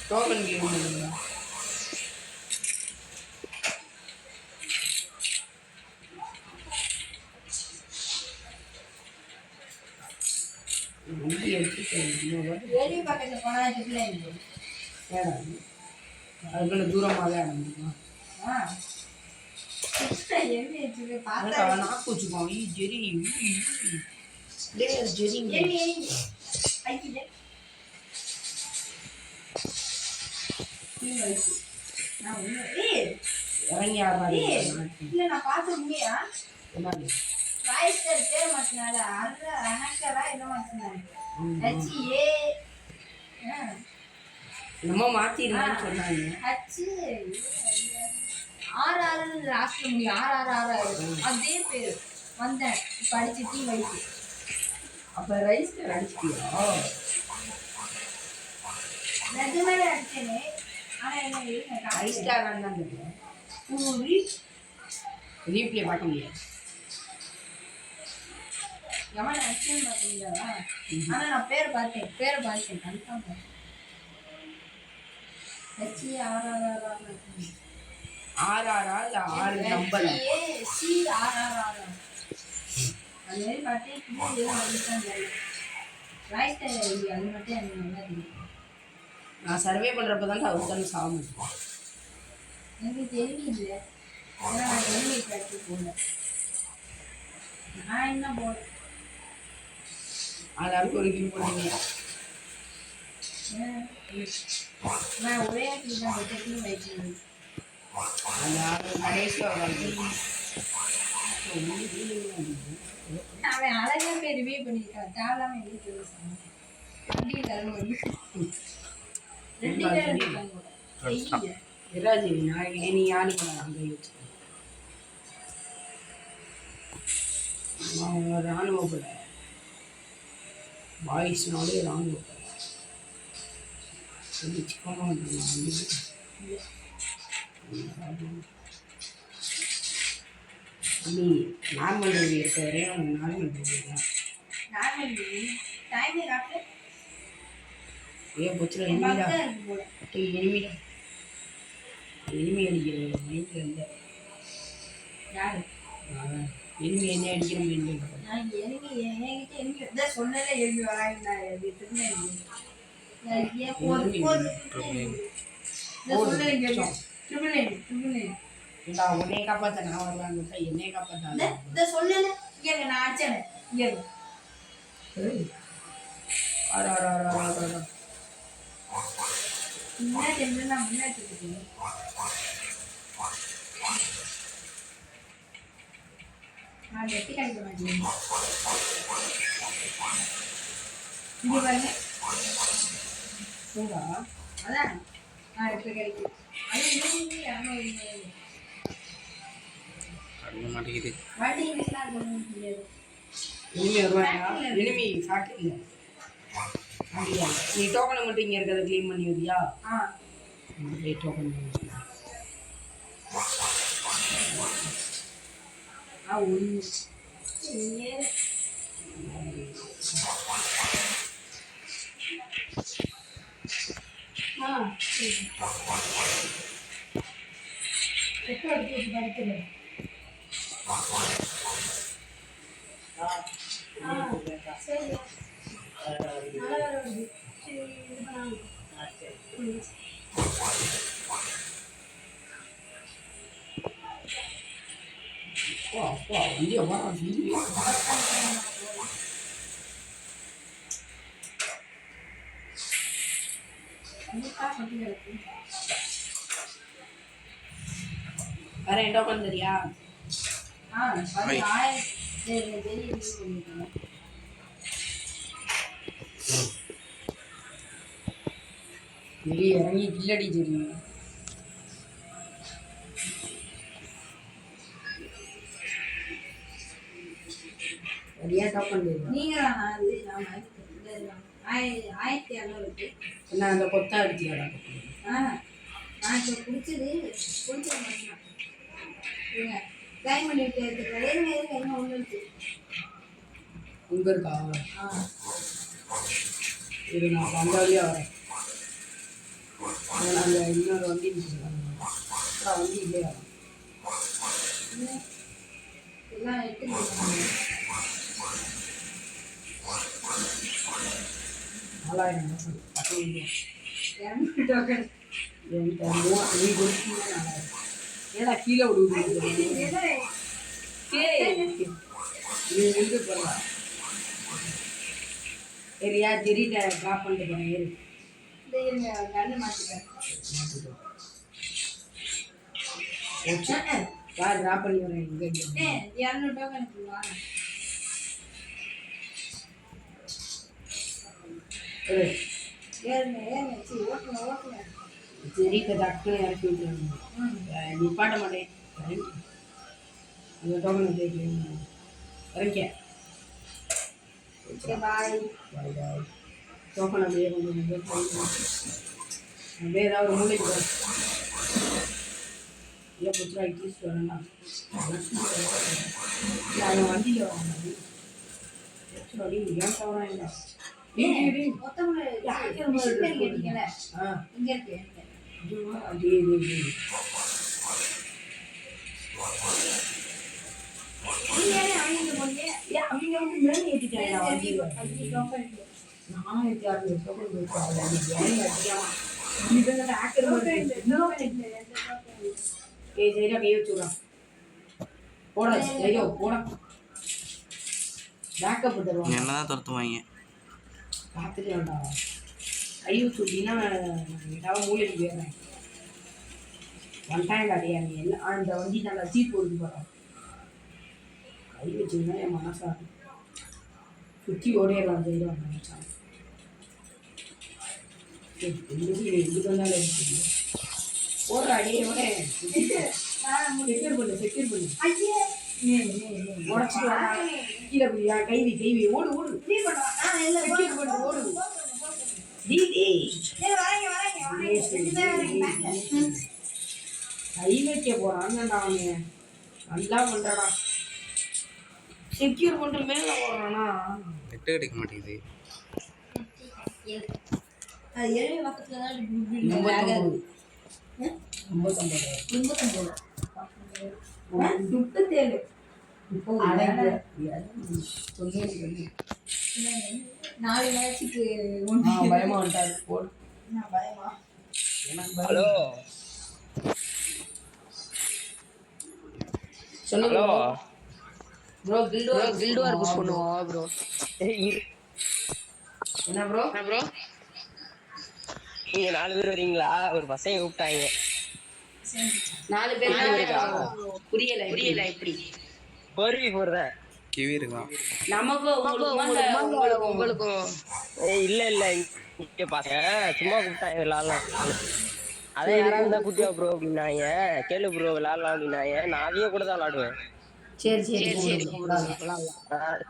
Speaker 1: டோக்கன் கேம் பண்ணுங்க. வண்டி எடுத்துட்டு
Speaker 4: வேலி பக்கத்தில் போனால்
Speaker 1: வேணாம், அதுக்குள்ள தூரமாக தான் இடம். நாக்கு வச்சுக்கோங்க. ஜெரி ஜெரிங்க இறங்கி ஆடுறாங்க.
Speaker 4: இல்லை நான் பார்த்து உண்மையா
Speaker 1: என்ன
Speaker 4: ராயஸ்டர் பேர் மாற்றினால அது அனக்கரா என்ன மாற்றினாங்க ஹச்ஏ
Speaker 1: நம்ம மாற்றிடலான்னு சொன்னாங்க.
Speaker 4: ஹச்சு ஆறு லாஸ்ட்ல முடியும். ஆறு அதே பேர் வந்தேன் இப்போ அடிச்சு டீ வைத்து.
Speaker 1: அப்போ ரைஸ் அடிச்சிட்டியா?
Speaker 4: நிஜமாவே அடிச்சேனே. ஆனால் என்ன
Speaker 1: ரைஸ் ஸ்டார் தான் தெரியும். ரீப்ளே பார்க்க முடியாது.
Speaker 4: எவன் அடிச்சேன்னு பார்க்க முடியாதா? ஆனால் நான் பேரை பார்த்தேன் கன்ஃபார்ம் பார்த்தேன். ஹச்ஏ
Speaker 1: ஆறு நம்பர்
Speaker 4: சி ஆறு அது மாதிரி பார்த்து ராய்ஸ்டர் அது மட்டும் எனக்கு நல்லா தெரியும்.
Speaker 1: நான் சர்வே பண்ணுறப்ப தான் அவர் தானே சாக மாட்டேன்.
Speaker 4: எனக்கு தெரியல. ஏன்னா நான் எலிமை கட்டி போகல. நான் என்ன போகிறேன்
Speaker 1: ஆளாளுக்கு ஒரு கில் போட்டீங்க.
Speaker 4: நான் ஒரே இடத்துல தான் டீம் வைக்கிறேன்.
Speaker 1: அந்த ஆள் கடைசியாக
Speaker 4: அவன் அழகா போய் ரிவ்யூ பண்ணியிருக்கான். தேவையில்லாம எங்கே பேசுவான். வண்டி தரணும் 2 பேர் இருக்காங்க.
Speaker 1: விராஜி நாளைக்கு நீ யாருக்கு அங்கே வச்சுக்கேன். ராணுவ படை பாய்ஸ்னாலே ராணுவ படை சொல்லி சிக்கமாக நீ நார்மல் ரவி இருக்க வரையும் நார்மல் ரவி தான்.
Speaker 4: டைமே காட்டு.
Speaker 1: போச்சுல எனிமிடா எனிமி அடிக்கிற மைண்டில் இல்லை.
Speaker 4: யாரு
Speaker 1: எனிமி என்ன அடிக்கிற மைண்டில் இல்லை.
Speaker 4: நான் எனிமி என்கிட்ட எனிமி தான் சொன்னதே எனிமி வராங்க. அது திரும்ப
Speaker 1: உன்னைய காப்பாற்ற நான் வரலான்னு என்னைய காப்பாற்ற
Speaker 4: இந்த சொல்லல இங்க நான் அடிச்சேன். இங்க முன்னாடி இருந்தா முன்னாடி இருக்கு. நான் வெட்டி கிடைக்க மாட்டேன். இங்க பாருங்க.
Speaker 1: சூடா
Speaker 4: அதான் நான் எப்ப கிடைக்கும். அது நீங்க யாரோ
Speaker 2: அடங்க மாட்டேங்குது.
Speaker 4: வண்டி வீட்டுல அது ஒண்ணும் தெரியாது.
Speaker 1: இனிமே வருவாயா? இனிமே ஃபேக்டரியில் அப்படியா? நீ டோக்கனை மட்டும் இங்கே இருக்கிறத க்ளீன் பண்ணி வரியா? டோக்கன் ஒன்று படிக்கிறேன்.
Speaker 4: சரி நல்லா வருது. சரி இது பண்ணாங்க.
Speaker 1: அப்பா வண்டியை வர வீடியோ வேற என் டோக்கன் தெரியா? வெளியே இறங்கி கில்லடி தெரியும். சரியா டோக்கன் தெரியும்.
Speaker 4: நீங்க அது 1200
Speaker 1: என்ன அந்த கொத்தா அடிச்சியா?
Speaker 4: நான் இப்போ பிடிச்சது மட்டும்தான். இருங்க டைம் பண்ணிட்டு எடுத்துக்கிறேன். இருங்க என்ன ஒன்று இருக்கு.
Speaker 1: உங்க இருக்கா? இது நான் அந்த வழியாக வரேன். அந்த இன்னொரு வண்டி வண்டி இல்லையா?
Speaker 4: எல்லாம் எடுத்துக்கிட்டு
Speaker 1: 4000
Speaker 4: டோக்கன்
Speaker 1: நீ கொடுத்தீங்கன்னா 4000. ஏடா கீழே விடுவது நீ நின்று போகலாம். சரியா தெரியிட்ட ட்ராப் பண்ணிட்டு போகிறேன். ஏறு
Speaker 4: கண்ணு மாற்றிட்டேன்.
Speaker 1: யார் ட்ராப் பண்ணி வரேன்? இங்கே
Speaker 4: 200 டோக்கன் இருக்குங்களா? ஏறுங்க சரி ஓட்டுங்க.
Speaker 1: சரி டக்குன்னு இறக்கி விட்டுருவாங்க. நீ பாட்ட மாட்டேன் அந்த டோக்கன் இறக்க.
Speaker 4: Okay bye.
Speaker 1: டோக்கன் அப்படியே கொண்டு அப்படியே ஏதாவது ஒரு மூளைக்கு போய் இல்லை புத்தரா இட்லிஸ்ட் வரேன்டா. அவன் வண்டியில் வரான். ஏன் தவறாங்க அவங்க வந்து மேலே ஏற்றிட்டாங்க. நானும் ஏற்றி சரியா கை வச்சுடுறான். போட ஐயோ போட பேக்கப் தருவாங்க.
Speaker 2: என்னதான் துரத்துவாங்க.
Speaker 1: பார்த்துட்டு வேண்டா ஐயோ சொல்லினா ஏதாவது மூலைக்கு போயிடுறேன். வந்துட்டாங்க அடையா நீ எல்லாம் அந்த வண்டி நல்லா சீப் போட்டு போகிறேன். கை வச்சுன்னா என் மனசாக சுற்றி ஓடிடலாம். செய்யலாம் நினச்சாங்க. எங்களுக்கு வந்தாலும் இருக்குது போடுற அடியே விட செக்யூர் பண்ணு உடச்சிட்டு வர கீழே போய் கைவி ஓடு செக்யூர் பண்ணு ஓடு. கை வைக்க போறான் அவனு நல்லா பண்றடா. செக்யூர் பண்ணிட்டு மேல போறானா
Speaker 2: நெட்டு கிடைக்க மாட்டேங்குது.
Speaker 4: 4 மேட்சுக்கு
Speaker 1: பயமா வந்துட்டாரு.
Speaker 4: பயமா
Speaker 2: ஹலோ
Speaker 1: சொல்லுங்க ப்ரோ.
Speaker 5: கில்டு வார் புஷ் பண்ணுவோம் ப்ரோ.
Speaker 1: என்ன ப்ரோ?
Speaker 6: நீங்க 4 பேர் வரீங்களா? ஒரு பசங்க கூப்பிட்டாங்க.
Speaker 1: 4 பேர் புரியல புரியல எப்படி
Speaker 6: 4v4 தான்.
Speaker 2: கிவி இருக்கான்.
Speaker 1: நமக்கும் உங்களுக்கும்
Speaker 5: உங்களுக்கும்
Speaker 6: இல்ல இங்க பாருங்க, சும்மா கூப்பிட்டாங்க விளாடலாம். அதான் யாராவது தான் குட்டியா ப்ரோ அப்படின்னாங்க. கேளு ப்ரோ விளாடலாம் அப்படின்னாங்க. நான் அதையே கூட தான் விளாடுவேன்.
Speaker 1: சரி சரி சரி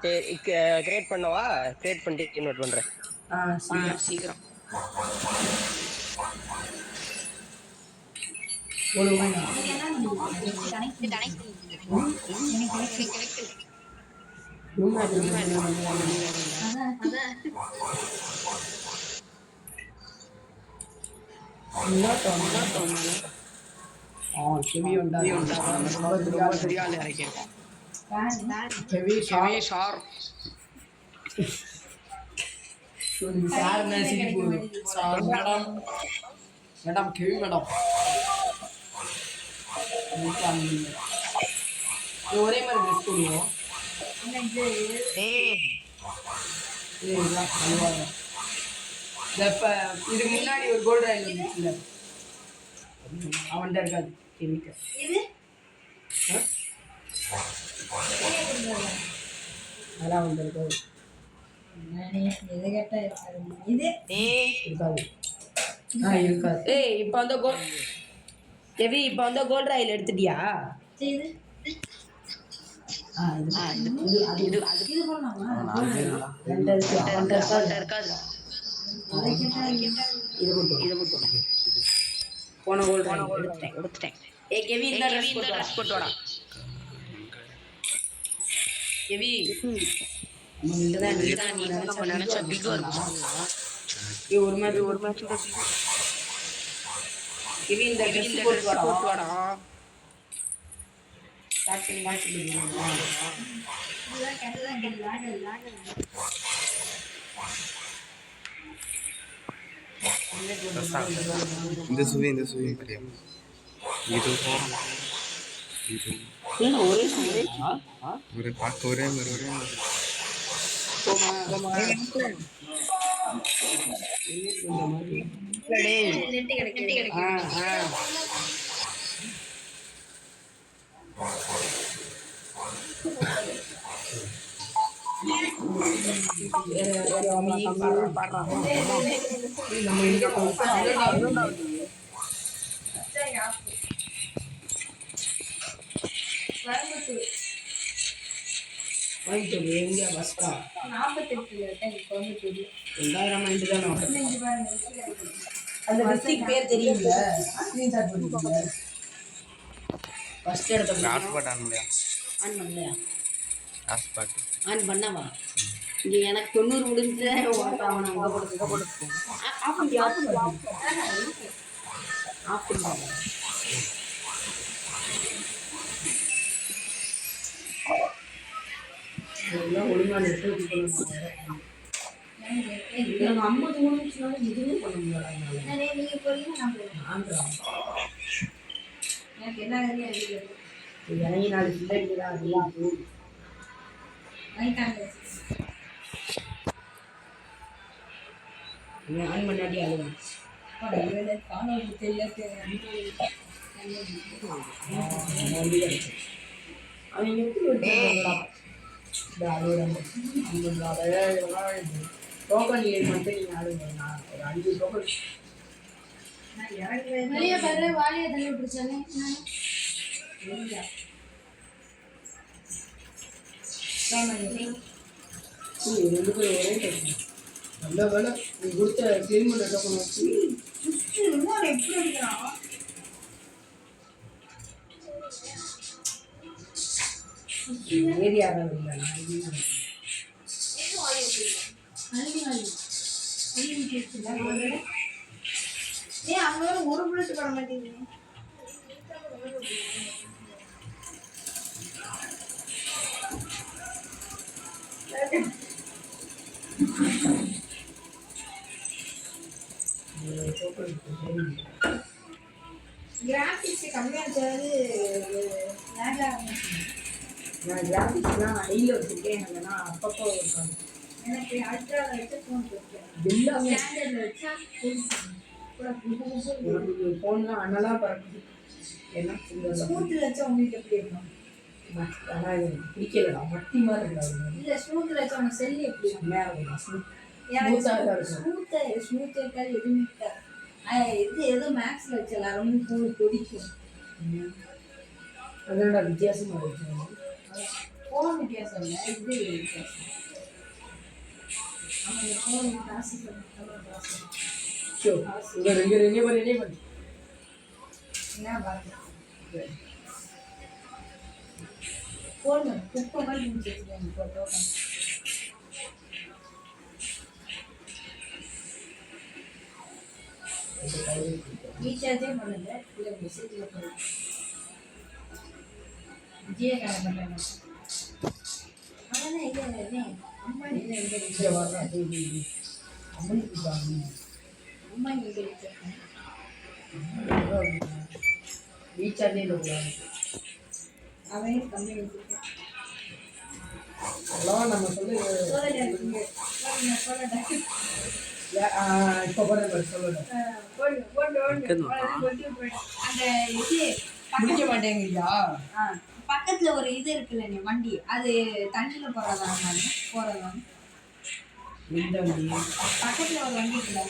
Speaker 6: சரி கிரியேட் பண்ணவா? கிரியேட் பண்ணிட்டு இன்வைட் பண்றேன்.
Speaker 5: சீக்கிரம்
Speaker 1: மேடம் கேள்வி மேடம் ஒரே மாதிரி ட்ரெஸ் போடுவோம். இதுக்கு முன்னாடி ஒரு கோல்டு ராயில் வந்துச்சுல, அவன்கிட்ட இருக்காது கேள்விக்க. அதெல்லாம் அவன்கிட்ட இருக்காது. இருக்காது. ஏய் இப்போ வந்து கெவி இப்போ வந்து கோல்ட் ராயில் எடுத்துட்டியா? போன கோல்ட் ராயில் எடுத்துட்டேன். ஏய் கெவி இந்த ட்ரெஸ் போட்டு வாடா. கெவி
Speaker 5: நினைச்சா பிகா
Speaker 1: ஒரு மேட்ச் கெவி இந்த ட்ரெஸ் போட்டு வாடா. ஸ்டார்ட் பண்ணி மேட்ச்
Speaker 2: இந்த சுவி பெரிய இது ஒரே பார்க்க ஒரே மாதிரி
Speaker 1: எங்க பஸ்கா 2000 அந்த டிஸ்ட்ரிக்ட் பேர் தெரியுங்களா? ஃபர்ஸ்ட் எடுத்த
Speaker 2: ஹாட்ஸ்பாட் ஆன் பண்ணலையா?
Speaker 1: ஆன் பண்ணலையா?
Speaker 2: ஹாட்ஸ்பாட்
Speaker 1: ஆன் பண்ணவா? இங்கே எனக்கு 90 முடிஞ்சு ஒழுங்கா நெட்டு எனக்கு 50 முடிஞ்சுனால எதுவுமே பண்ண முடியாது. எனக்கு என்ன இறங்கி 4 பிள்ளைங்களா ஆன் பண்ணாட்டி அழுவேன். அவன் டோக்கன் ஏழு மட்டும் நீங்கள் ஆடுங்க. நான் ஒரு 5 டோக்கன் ரெண்டு பேரும் ஒரே டோக்கன். நல்ல வேலை நீ கொடுத்த கிளீன் டோக்கன் வச்சு எப்படி எடுக்கிறான்? ஏரியாவில் இல்லை
Speaker 4: அங்க ஒரு புல்லட் பண்ண மாட்டேங்குது. கிராஃபிக்ஸ் கம்மியாக இருக்காது.
Speaker 1: நான் கிராஃபிக்ஸ்லாம் ஹையில் வச்சுருக்கேன். இல்லைன்னா அப்பப்போ இருக்காது.
Speaker 4: எனக்கு அல்ட்ரா வச்சு ஃபோன் வச்சேன்.
Speaker 1: எல்லாமே
Speaker 4: ஸ்டாண்டர்டில் வச்சா
Speaker 1: உனக்கு ஃபோன்லாம் அண்ணலாம் பறக்குது. என்ன சொல்றது?
Speaker 4: ஸ்மூத்தில் வச்சா உங்களுக்கு எப்படி இருக்கும்?
Speaker 1: ஆனால் இது பிடிக்கலடா, மட்டி மாதிரி இருக்காது.
Speaker 4: இல்லை ஸ்மூத்தில் வச்சா உங்க செல்லு எப்படி இருக்கும்?
Speaker 1: செம்மையாக இருக்கும்டா,
Speaker 4: எனக்கு
Speaker 1: ஸ்மூத்தாக தான் இருக்கும்.
Speaker 4: ஸ்மூத் இருக்காது, எதுவுமே இருக்காது. இது ஏதோ மேக்ஸில் வச்சல ரொம்ப ஃபோன் கொதிக்கும்.
Speaker 1: அதனோட வித்தியாசமாக இருக்கு.
Speaker 4: ஃபோன் வித்தியாசம் இல்லை, இது வித்தியாசம். நம்ம இந்த ஃபோன் காசு காசு
Speaker 1: ஷோ இங்கே ரெண்டு பண்ணி
Speaker 4: என்ன பார்த்து ஃபோன் குப்பை மாதிரி முடிச்சிருக்கேன் இப்போ டோக்கன். ரீசார்ஜே பண்ணல, இல்லை மெசேஜில் பண்ணல. விஜய கணக்கு ஆனால் இல்லை அம்மா இல்லை
Speaker 1: இங்கே வர்றேன். அம்மனுக்கு
Speaker 4: அம்மா இங்கே வச்சிருக்கேன்.
Speaker 1: ரீசார்ஜே இல்லை.
Speaker 4: அவன் கம்மி வச்சிருக்கேன்.
Speaker 1: அதெல்லாம் நம்ம சொல்லி
Speaker 4: சோதனை இருக்குங்க சொல்லட்டேன்.
Speaker 1: இப்போ கூட சொல்லணும்.
Speaker 4: அந்த இது
Speaker 1: முடிக்க மாட்டேங்கிறியா?
Speaker 4: பக்கத்துல ஒரு இது இருக்குல்ல நீ வண்டி, அது தண்ணியில போறதா
Speaker 1: இந்த வண்டி
Speaker 4: பக்கத்துல ஒரு வண்டி இருக்குல்ல,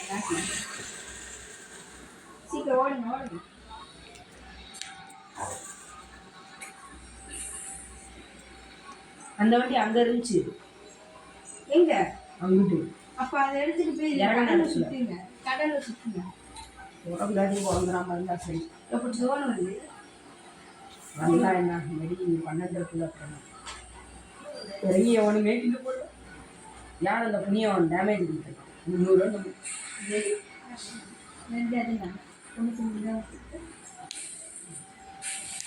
Speaker 4: சீக்கிரம் ஓடுங்க.
Speaker 1: அந்த வண்டி அங்க இருந்துச்சு.
Speaker 4: எங்க?
Speaker 1: அங்கிட்டு
Speaker 4: அப்ப அதை எடுத்துட்டு போய் கடல்ல சுத்துங்க.
Speaker 1: உடம்புலாட்டி குழந்தைராம இருந்தா சரி.
Speaker 4: எப்படி தோணு வருது?
Speaker 1: நல்லா என்ன மெடி 12 இறங்கி எவனுமே இது போட யார் அந்த புண்ணியம் டேமேஜ் கொடுத்துருக்கான். 300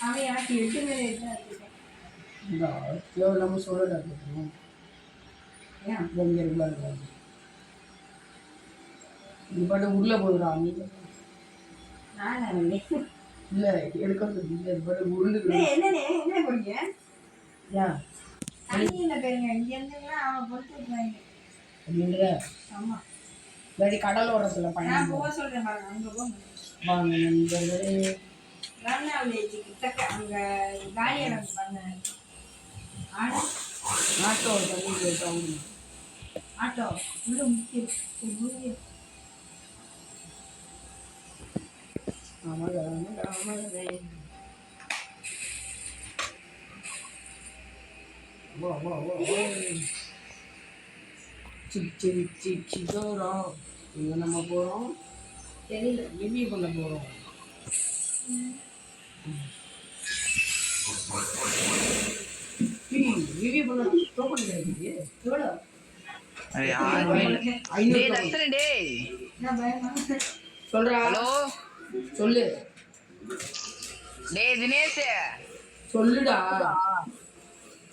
Speaker 4: அவன் யாருக்கு 8 மேலே எடுத்துருக்கேன்.
Speaker 1: நம்ம சொல்லல ஏன் இங்கே இருக்கலாம் இது பாட்டு உள்ள போகுதுடா. நீ இல்லை எடுக்கிறது இல்லை, இது பாட்டு உருண்டு
Speaker 4: என்ன போறீங்க?
Speaker 1: ஏன்
Speaker 4: தண்ணியில் போயிருங்க, இங்க இருந்தீங்கன்னா அவன் பொறுத்து விட்டுருவாங்க.
Speaker 1: அப்படின்ற
Speaker 4: ஆமா,
Speaker 1: இல்லாட்டி கடலோரத்தில்
Speaker 4: நான்
Speaker 1: பயணம்
Speaker 4: போக சொல்றேன் பாருங்க, அங்க போங்க.
Speaker 1: வாங்க நண்பர்களே.
Speaker 4: ரவுண்டாவிலேஜ் கிட்டக்க அங்க காலி இடம் பண்ண
Speaker 1: ஆட்டோ தண்ணி போயிட்டு
Speaker 4: ஆட்டோ உள்ள முக்கியம்.
Speaker 1: ஆமாம் ஆமாம். வா வா வா சிதோரம் இங்கே நம்ம போகிறோம்.
Speaker 4: தெரியல,
Speaker 1: ரிவ்யூ பண்ண போகிறோம். ரிவ்யூ பண்ண டோக்கன் கிடைக்குது.
Speaker 4: எவ்வளோ? என்ன பயமா?
Speaker 1: சொல்றா.
Speaker 5: ஹலோ
Speaker 1: சொல்லு
Speaker 5: டேய் தினேஷ்,
Speaker 1: சொல்லுடா.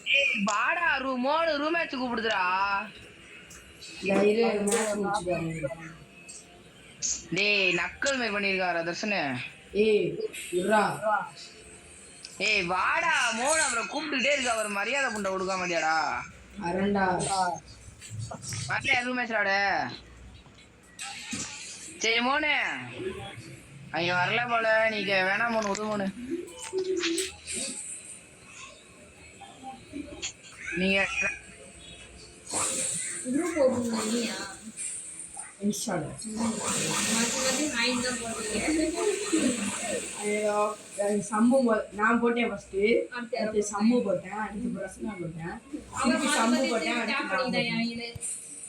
Speaker 5: டேய் வாடா ரூம் மேட்ச் கூப்பிடுதுடா. டேய் நக்கல் மாதிரி பண்ணிருக்காரு தர்ஷன்.
Speaker 1: ஏய் இருடா.
Speaker 5: ஏய் வாடா மோன், அப்புறம் கூப்பிட்டுட்டே இருக்கு, அவர் மரியாதை புண்டை கொடுக்க மாட்டியாடா?
Speaker 1: அரண்டா
Speaker 5: வரல ரூம் மேட்ச் ஆட. சரி மோனு அங்க வரல போல, நீங்க வேணாம் மோனு, ஒரு மோனு நீங்க
Speaker 4: இன்னும் போடுங்க இல்லையா?
Speaker 1: இன்ஸ்டால சம்மு நான் போட்டேன். ஃபர்ஸ்ட் அடுத்து சம்மு போட்டேன், அடுத்து பிரசனா போட்டேன், திருப்பி சம்மு போட்டேன், அடுத்து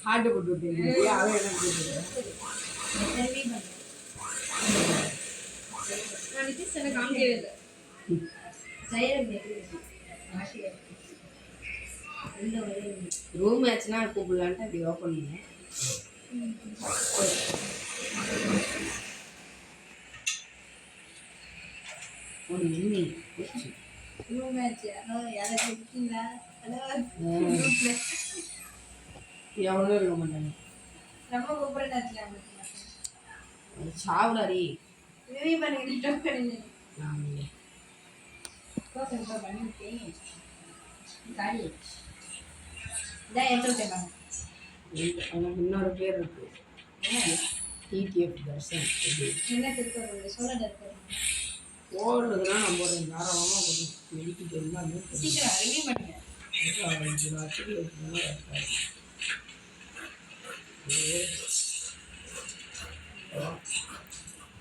Speaker 1: ஹார்ட் போட்டு விட்டேன். அவன் என்ன போட்டு ரூம் மேட்ச்னா கூப்பிடலான்ட்டு அப்படி ஓப்பன் பண்ணேன். எவ்வளோ இருக்க மாட்டாங்க. சாவலாரி எனக்கு இன்னொரு பேர் இருக்கு. டிடிஎஃப் தர்ஷன் இது
Speaker 4: என்ன திருப்பி சொல்ல இருக்காரு
Speaker 1: ஓடுறதுனா நம்ம ஒரு தாராளமாக ஒரு மெடிக்கிட்டு எல்லாமே
Speaker 4: சீக்கிரம் ரிவ்யூ பண்ணுங்க
Speaker 1: 5 லட்சத்துக்கு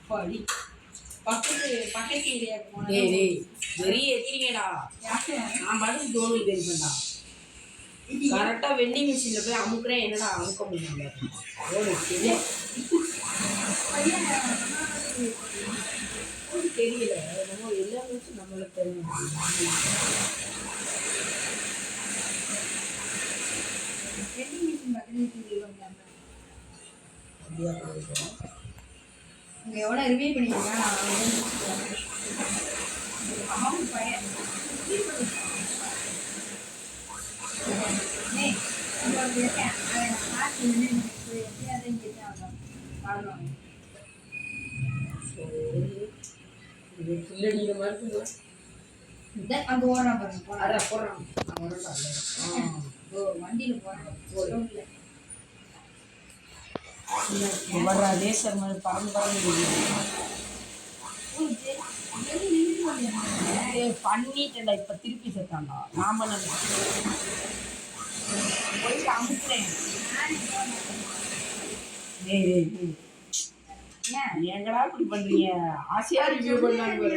Speaker 4: படி பக்கத்து ஏரியாவுக்கு போனா
Speaker 1: டேய் வெறி ஏத்திரீங்கடா நான் பாட்டுக்கு தோணு தெரியுமேடா கரெக்டாக வெண்டிங் மிஷினில் போய் அமுக்குறேன் என்னடா அமுக்க முடியல ஓடு தெரியல நம்ம எல்லாமே நம்மளுக்கு தெரியும்
Speaker 4: வெண்டிங் மிஷின் பக்கத்துல
Speaker 1: அப்படியா போயிருக்கோம்
Speaker 4: இங்க எவ்வளோ ரிவ்யூ பண்ணிக்கிறீங்க அவன் பையன்
Speaker 1: இது கில்லடிக்கிற மாதிரி இருக்குல்ல
Speaker 4: அங்கே ஓடுறான் பாருங்க போனா
Speaker 1: அட போடுறான் நான் வரேன்டா
Speaker 4: வண்டியில் போகிறேன்
Speaker 1: வர்ற ரேசர் மாதிரி பறந்து பண்ணிட்டேன்டா இப்போ திருப்பி சேர்த்தான்டா நாம போயிட்டு அமுக்குறேன் எங்கடா இப்படி பண்றீங்க ஆசையா ரிவ்யூ பண்ணான்னு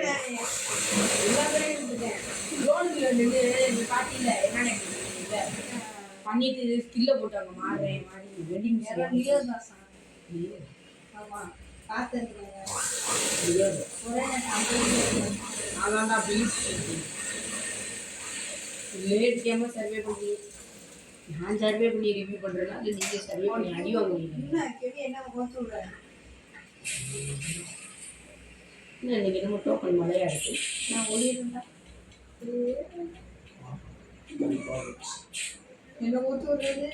Speaker 1: எல்லா பேரையும் இருந்துட்டேன் லோனுக்குள்ள நின்று இந்த பாட்டியில் என்னென்ன பண்ணிட்டு ஸ்கில்ல போட்டாங்க மாறுறேன் மாதிரி வெட்டிங்
Speaker 4: ஆமாம் பார்த்துருக்கேன்
Speaker 1: அதான்டா ப்ளீஸ் லேட் கேம சர்வே பண்ணி நான் சர்வே பண்ணி ரிவ்யூ பண்ணுறேன்னா இல்லை நீங்கள் சர்வே பண்ணி அடி வாங்குவீங்க
Speaker 4: என்ன கோத்து விடுறேன்
Speaker 1: இன்னும் இன்னைக்கு என்னமோ டோக்கன் மழையா இருக்கு
Speaker 4: நான் ஒளியிருந்தா என்ன கோத்து விடுறது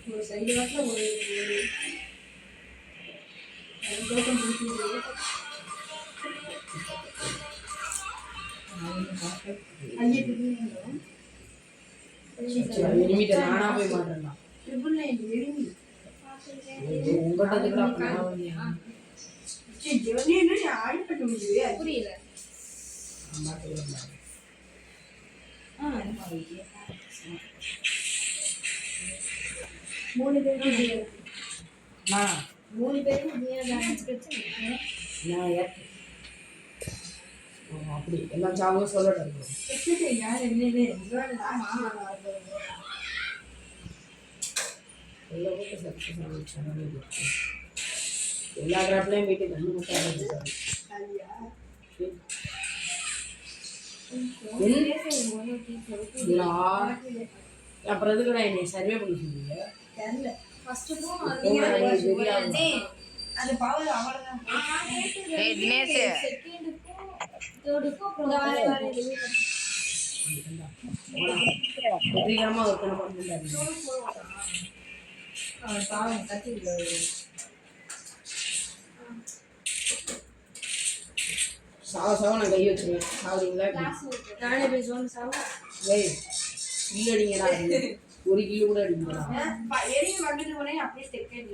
Speaker 4: ஒரு சைடு வாட்டில் ஒரு டோக்கன் பிடிச்சிது
Speaker 1: இனிமேட்டு நானா போய் மாட்டேன்டா
Speaker 4: ட்ரிபிள் 9 எளிமை
Speaker 1: உங்கள்கிட்ட
Speaker 4: புரியல மூணு பேரும்
Speaker 1: அப்படி எல்லாம் சாவும் சொல்லட்டும் எல்லா கிராப்லையும் போயிட்டு கண்ணு மட்டும் அப்புறம் எதுக்கு நான் என்னை சர்வே பண்ணி சொன்னீங்க
Speaker 4: அது பவர் அவ்வளவுதான்
Speaker 5: டேய் தினேஷ்
Speaker 1: வெற்றிகரமாக ஒருத்தனை பண்ணிட்டாரு சாவ நான் கை வச்சுருவேன் சாவுறீங்களா
Speaker 4: நானே பேசுவோம் சாவா
Speaker 1: ஏய் கில்லு அடிங்கடா ஒரு கிலோ கூட அடிங்கடா
Speaker 4: எரிய வந்துட்டு போனே அப்படியே செகண்ட்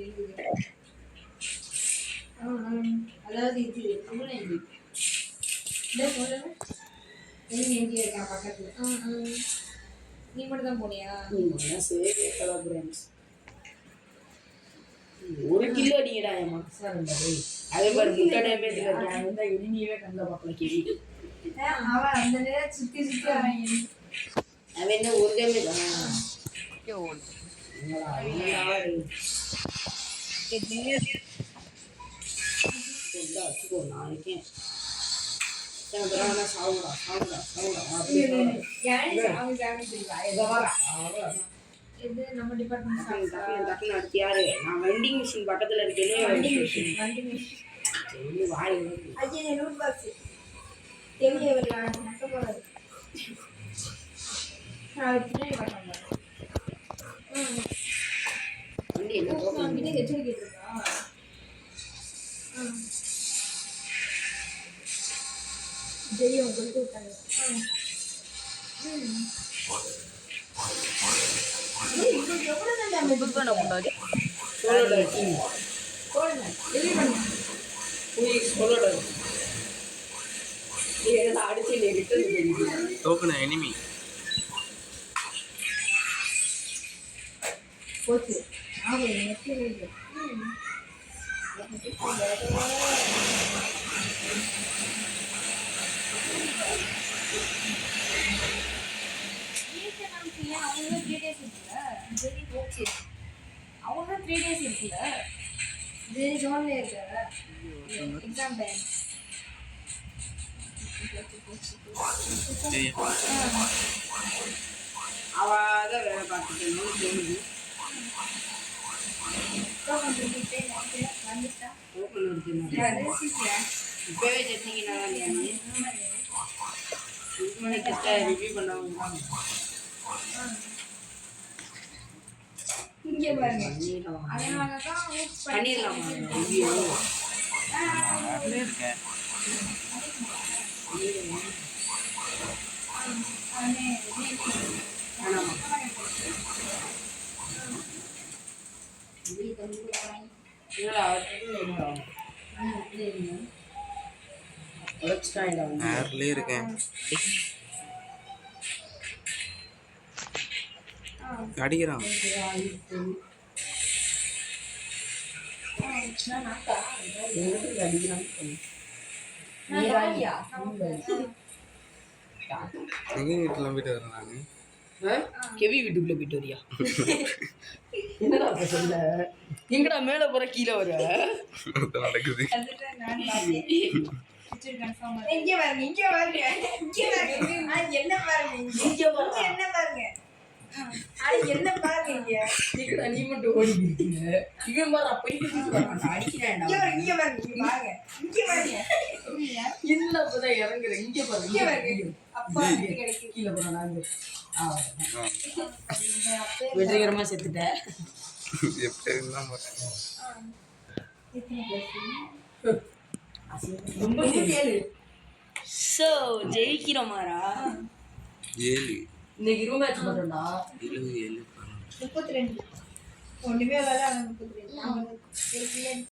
Speaker 4: அதாவது இது இந்த சொல்லணும் எங்க இருக்கா பக்கத்துல நீ மட்டும் தான் போனியா
Speaker 1: ஒரு கிலோ அடிங்கடா என் மனசா இருந்தது அதே மாதிரி முட்டை பேசுகிற இருந்தா எளிமையவே கண்ணில் பார்க்கல கேள்வி
Speaker 4: அவன் அந்த நேரம் சுத்தி சுத்தி அவன்
Speaker 1: அவன் என்ன ஒரு டைமே தான் வச்சுக்கோ நான் இருக்கேன் சாவுடா சாவுடா சாவுடா
Speaker 4: இது நம்ம டிபார்ட்மெண்ட்
Speaker 1: டக்குன்னு அடுத்து யாரு நான் வெண்டிங் மிஷின் பக்கத்துல இருக்கேன் வாய்
Speaker 4: ஐயா நோட் பாக்ஸ் தெரிய வரல நக்க போறாரு நான் பின்னாடி வரேன்
Speaker 1: வண்டி என்ன
Speaker 4: அவன்கிட்ட ஹெச்ஓடி கேட்டிருக்கா ஜெயம் கொடுத்து விட்டாங்க எவ்வளோ
Speaker 1: சோலோட டீம் சோலோட அடிச்சு நீ ரிட்டர்ன்
Speaker 2: டோக்கன் எனிமி
Speaker 4: போச்சு ஆமா நெட் அவங்க 3 days இருக்குல்ல சரி ஓகே அவங்க 3 days இருக்குல்ல இது ஜோன்ல இருக்கு எக்ஸாம் டைம்
Speaker 1: அவள் தான் வேலை பார்த்துக்கணும்னு தோணுது.
Speaker 4: வந்துட்டா
Speaker 1: ஓப்பன் இருக்குன்னு இப்போவே செட்டிங்கன்னா நீ இது மணி கிட்ட ரிவ்யூ பண்ணவங்க
Speaker 4: இங்க பாருங்க அதனால தான்
Speaker 1: பண்ணிடலாமா ரிவ்யூ
Speaker 2: இருக்கேன்
Speaker 1: வேணாமா என்னடா உழைச்சிட்டாங்க
Speaker 2: ஏர்லேயே இருக்கேன் அடிக்கிறான்
Speaker 1: எங்களுக்கு அடிக்கிறான்
Speaker 2: எங்க வீட்டுல போயிட்டு வரேன் நான்
Speaker 1: கெவி வீட்டுக்குள்ள போயிட்டு வரியா என்னடா அப்ப சொல்ல எங்கடா மேல போற கீழே வர
Speaker 2: நடக்குது
Speaker 4: இங்க பாருங்க இங்க பாருங்க இங்க பாருங்க என்ன பாருங்க இங்க பாருங்க என்ன பாருங்க என்ன பாருங்க
Speaker 1: எங்கடா நீ மட்டும் ஓடி இருக்கீங்க இவன் மாதிரி அப்ப அடிக்கிறேன்
Speaker 4: இங்க பாருங்க இங்க பாருங்க இங்க பாருங்க
Speaker 1: இல்ல அப்பதான் இறங்குறேன் இங்க பாருங்க
Speaker 4: இங்க பாருங்க அப்பா கிடைக்கும்
Speaker 1: கீழே போறேன் நான் வெற்றிகரமா செத்துட்டேன்
Speaker 2: எப்படி இருந்தா
Speaker 1: ரொம்ப சோ ஜெயிக்கிறோமாரா
Speaker 2: 7
Speaker 1: இன்னைக்கு ரூம் மேட்ச் பண்றோம்டா
Speaker 2: 7
Speaker 4: 32 ஒண்ணுமே வரல 32